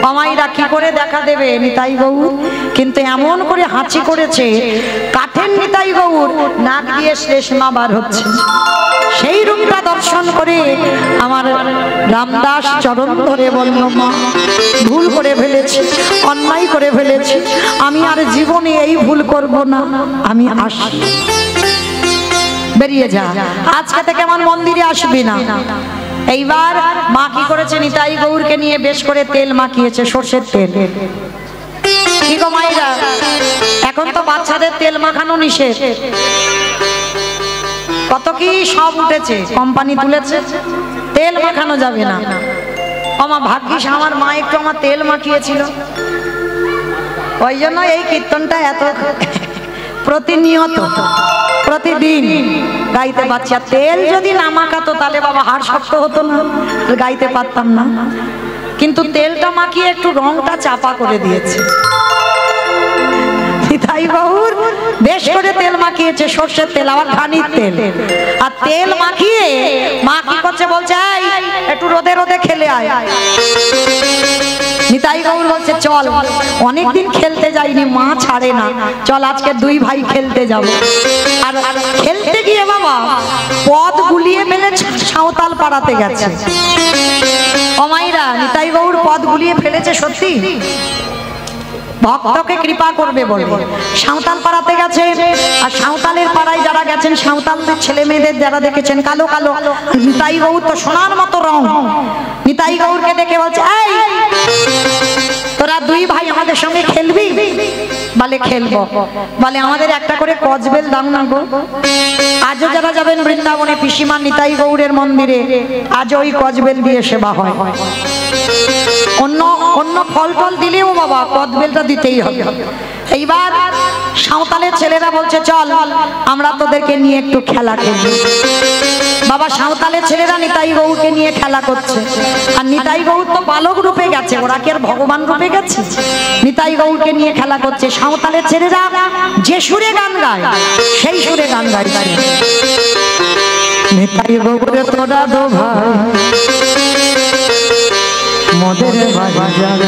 অমাইরা কি করে দেখা দেবে নিতাই গৌর? কিন্তু এমন করে হাঁচি করেছে কাঠের নিতাই গৌর নাক দিয়ে শ্লেষ্মা বার হচ্ছে। সেই রূপটা দর্শন করে আমার রামদাস চরণ ধরে বলল মা ভুল করে ফেলেছি, অন্যায় করে ফেলেছি, আমি আর জীবনে এই ভুল করব না, আমি আসি। বেরিয়ে যা, আজকে থেকে আমার মন্দিরে আসবি না। এইবার মা কি করেছে, নিতাই গৌরকে নিয়ে বেশ করে তেল মাখিয়েছে, সর্ষের তেল। কি গো মাইরা, এখন তো বাচ্চাদের তেল মাখানো নিষেধ, কত কি সব উঠেছে, কোম্পানি তুলেছে, তেল মাখানো যাবে না। আমার ভাগ্যিস আমার মা একটু আমার তেল মাখিয়েছিল, ওই জন্য এই কীর্তনটা এত প্রতিনিয়ত প্রতিদিন গাইতে পারছি। আর তেল যদি না মাখাতো তাহলে বাবা হাড় শক্ত হতো না, গাইতে পারতাম না। কিন্তু তেলটা মাখিয়ে একটু রংটা চাপা করে দিয়েছে। নিতাই গৌর বেশ করে তেল মাখিয়েছে, সর্ষের তেল, আবার ঘানির তেল। আর তেল মাখিয়ে মা কি করছে বলছে এই একটু রোদে রোদে খেলে আয়। নিতাই গৌর বলছে চল, অনেকদিন খেলতে যাইনি, মা ছাড়ে না, চল আজকে দুই ভাই খেলতে যাব। আর খেলতে গিয়ে বাবা পদ গুলিয়ে মেলে সাঁওতাল পাড়াতে গেছে। অমাইরা নিতাই গৌর পদ গুলিয়ে ফেলেছে সত্যি, ভক্তকে কৃপা করবে বলবে। সাঁওতাল পাড়াতে গেছে, আর সাঁওতালের পাড়ায় যারা গেছেন, সাঁওতালদের ছেলে মেয়েদের যারা দেখেছেন কালো কালো, নিতাই গৌর তো সোনার মতো রং। নিতাই গৌরকে দেখে বলছে এই তোরা দুই ভাই আমাদের সঙ্গে খেলবি? বলে খেলবো। বলে আমাদের একটা করে কজবেল দাও না গো। আজও যারা যাবেন বৃন্দাবনে পিসিমা নিতাই গৌরের মন্দিরে, আজও ওই কজবেল দিয়ে সেবা হয়। অন্য অন্য ফল টল দিলেও বাবা কদবেলটা দিতেই হবে। এইবার সাঁওতালের ছেলেরা বলছে চল আমরা তোদেরকে নিয়ে একটু খেলা খেলি। বাবা সাঁওতালের ছেলেরা নিতাই গৌরকে নিয়ে খেলা করছে, আর নিতাই গৌর তো বালক রূপে গেছে, ওরা কি আর ভগবান রূপে গেছে? নিতাই গৌরকে নিয়ে খেলা করছে। সাঁওতালের ছেলেরা যে সুরে গান গায় সেই সুরে গান গাইছে। নিতাই গৌরে তোরা দো ভাই মোদের বাজার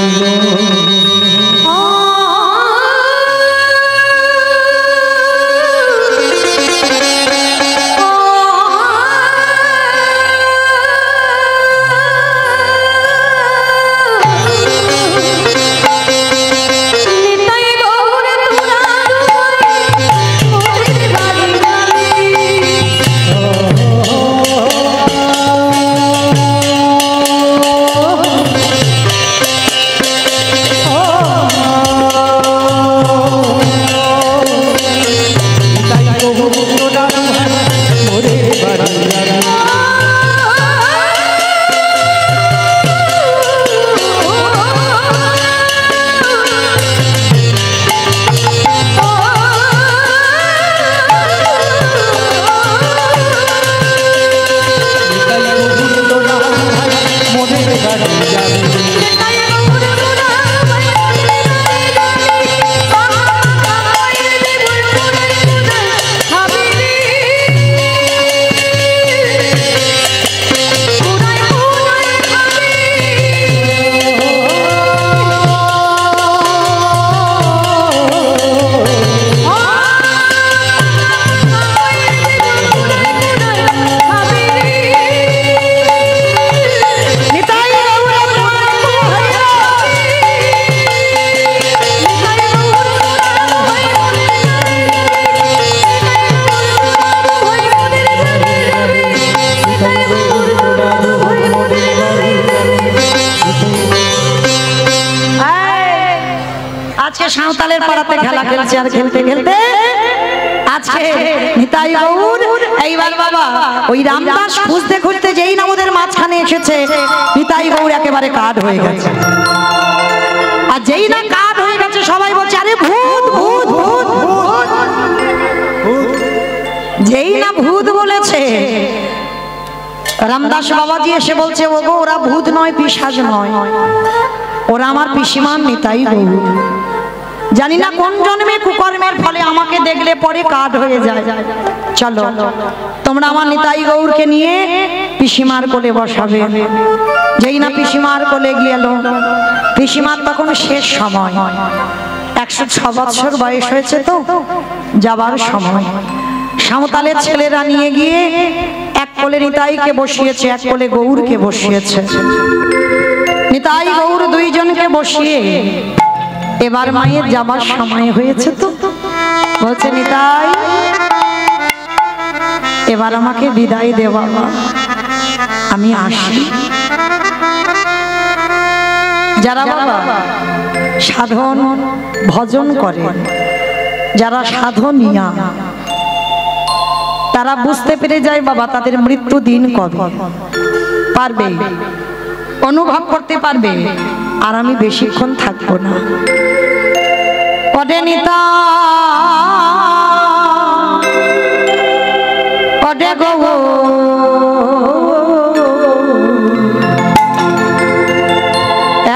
সাঁওতালের পাড়াতে খেলা খেলছে। আর খেলতে খেলতে আজকে নিতাই গৌর এইবার বাবা ওই রামদাস খুঁজতে খুঁজতে যেই না ওদের মাঝখানে এসেছে, নিতাই গৌর একেবারে কাঠ হয়ে গেছে। আর যেই না কাঠ হয়ে গেছে সবাই করেছে। রামদাস বাবাজি এসে বলছে, ওগো ওরা ভূত নয়, পিশাচ নয়, ওরা আমার পিসিমার নিতাই গৌর। জানি না কোন জন্মে কুকর্মের ফলে আমাকে দেখলে পরে কাঠ হয়ে যায়। চলো তোমরা আমার নিতাই গৌরকে নিয়ে পিসিমার কোলে বসাবে। যেই না পিসিমার কোলে গেল, পিসিমার তখন শেষ সময়, 106 বছর বয়স হয়েছে, তো যাবার সময়। সাঁওতালের ছেলেরা নিয়ে গিয়ে এক কোলে নিতাইকে বসিয়েছে, এক কোলে গৌরকে বসিয়েছে। নিতাই গৌর দুইজনকে বসিয়ে এবার মায়ের যাবার সময় হয়েছে, তো বলছে, নিতাই এবার আমাকে বিদায় দে বাবা, আমি আসি। যারা বাবা সাধন ভজন করে, যারা সাধনিয়া, তারা বুঝতে পেরে যায় বাবা তাদের মৃত্যু দিন কবে, পারবে অনুভব করতে পারবে। আর আমি বেশিক্ষণ থাকবো না। ওরে নিতা ওরে গো,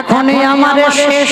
এখনই আমার শেষ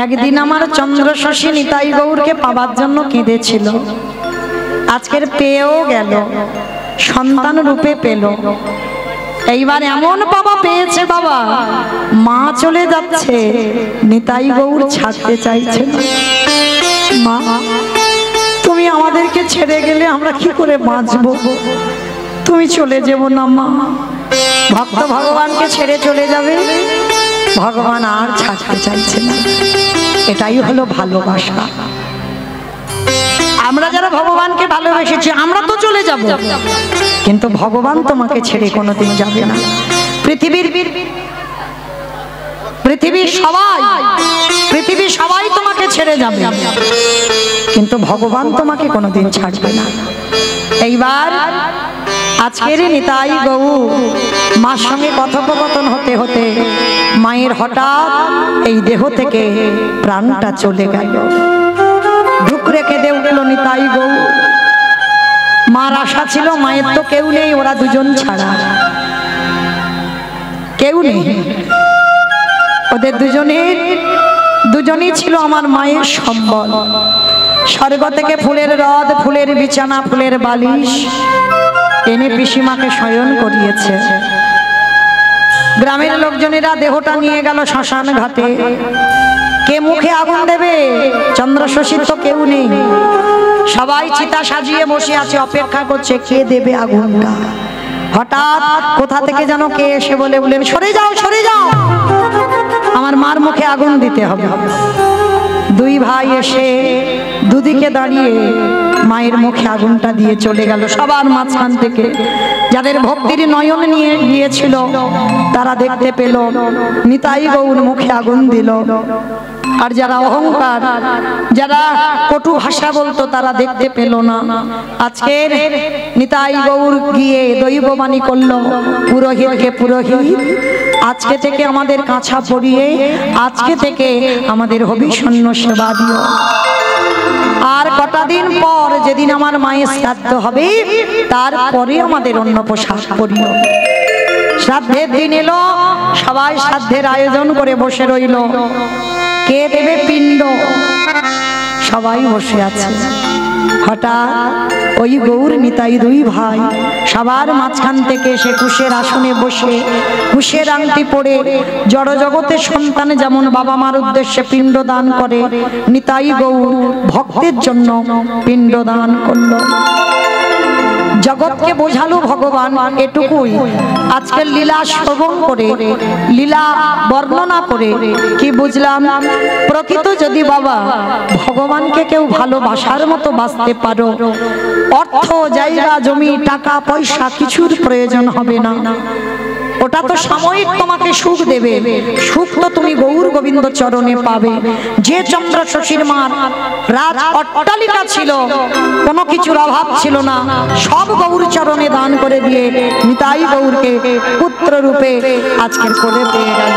একদিন আমার চন্দ্রশশী নিতাই গৌরকে পাবার জন্য কেঁদেছিল, আজকের পেয়েও গেল, সন্তান রূপে পেল। এইবার এমন বাবা পেয়েছে বাবা, মা চলে যাচ্ছে, নিতাই গৌর ছাড়তে চাইছে না। মা তুমি আমাদেরকে ছেড়ে গেলে আমরা কি করে বাঁচবো, তুমি চলে যাবো না মা। ভক্ত ভগবানকে ছেড়ে চলে যাবে, ভগবান আর ছাড়তে চাইছে না। এটাই হলো ভালোবাসা। আমরা যারা ভগবানকে ভালোবেসেছি আমরা তো চলে যাব, কিন্তু ভগবান তোমাকে ছেড়ে কোনোদিন যাবে না। পৃথিবীর সবাই তোমাকে ছেড়ে যাবে, কিন্তু ভগবান তোমাকে কোনোদিন ছাড়বে না। এইবার আজকের নিতাই গৌর মার সঙ্গে কথোপকথন হতে হতে মায়ের হঠাৎ এই দেহ থেকে প্রাণটা চলে গেল। দুঃখ রেখে দে উঠল নিতাই গৌর। মার আশা ছিল মায়ের তো কেউ নেই, ওরা দুজন ছাড়া কেউ নেই। ওদের দুজনই ছিল আমার মায়ের সম্বল। স্বর্গ থেকে ফুলের রথ, ফুলের বিছানা, ফুলের বালিশ এনে পিসিমাকে শয়ন করিয়েছে। গ্রামের লোকজনেরা দেহটা নিয়ে গেল শ্মশান ঘাটে। কে মুখে আগুন দেবে? চন্দ্র শশীর তো কেউ নেই, সবাই চিতা সাজিয়ে বসে আছে, অপেক্ষা করছে কে দেবে আগুনটা। হঠাৎ কোথা থেকে যেন কে এসে বললেন, সরে যাও সরে যাও, আমার মার মুখে আগুন দিতে হবে। দুই ভাই এসে দুদিকে দাঁড়িয়ে মায়ের মুখে আগুনটা দিয়ে চলে গেল। সবার মাঝখান থেকে যাদের ভক্তির নয়ন নিয়ে গিয়েছিল তারা দেখতে পেল নিতাই গৌর মুখে আগুন দিল। আর যারা অহংকার, যারা কটু ভাষা বলতো তারা দেখতে পেল না। আজকের নিতাই গৌর গিয়ে দৈববাণী করলো, পুরোহিতকে পুরোহিত আজকে থেকে আমাদের কাছা পরিয়ে আজকে থেকে আমাদের হবিষণ্য সেবা দিও। আর কটা দিন পর যেদিন আমার মায়ের শ্রাদ্ধ হবে তারপরে আমাদের অন্য পোশাক পরিও। শ্রাদ্ধের দিন এলো, সবাই শ্রাদ্ধের আয়োজন করে বসে রইল। কে দেবে পিণ্ড? সবাই বসে আছে। হঠাৎ ওই গৌর নিতাই দুই ভাই সবার মাঝখান থেকে সে কুশের আসনে বসে কুশের আংটি পরে জড় জগতের সন্তানে যেমন বাবা মার উদ্দেশ্যে পিণ্ড দান করে, নিতাই গৌর ভক্তের জন্য পিণ্ড দান করলো। জগৎকে বোঝালো ভগবান এটুকুই। আজকের লীলা শ্রবণ করে, লীলা বর্ণনা করে কি বুঝলাম? প্রকৃত যদি বাবা ভগবানকে কেউ ভালোবাসার মতো বাঁচতে পারো, অর্থ জায়গা জমি টাকা পয়সা কিছুর প্রয়োজন হবে না। ওটা তো সাময়িক তোমাকে সুখ দেবে, সুখ তো তুমি গৌর গোবিন্দ চরণে পাবে। যে চন্দ্র শশীর মার রাজ অট্টালিকা ছিল, কোনো কিছুর অভাব ছিল না, সব গৌর চরণে দান করে দিয়ে নিতাই গৌরকে পুত্র রূপে আজকের কোলে পেয়ে গেল।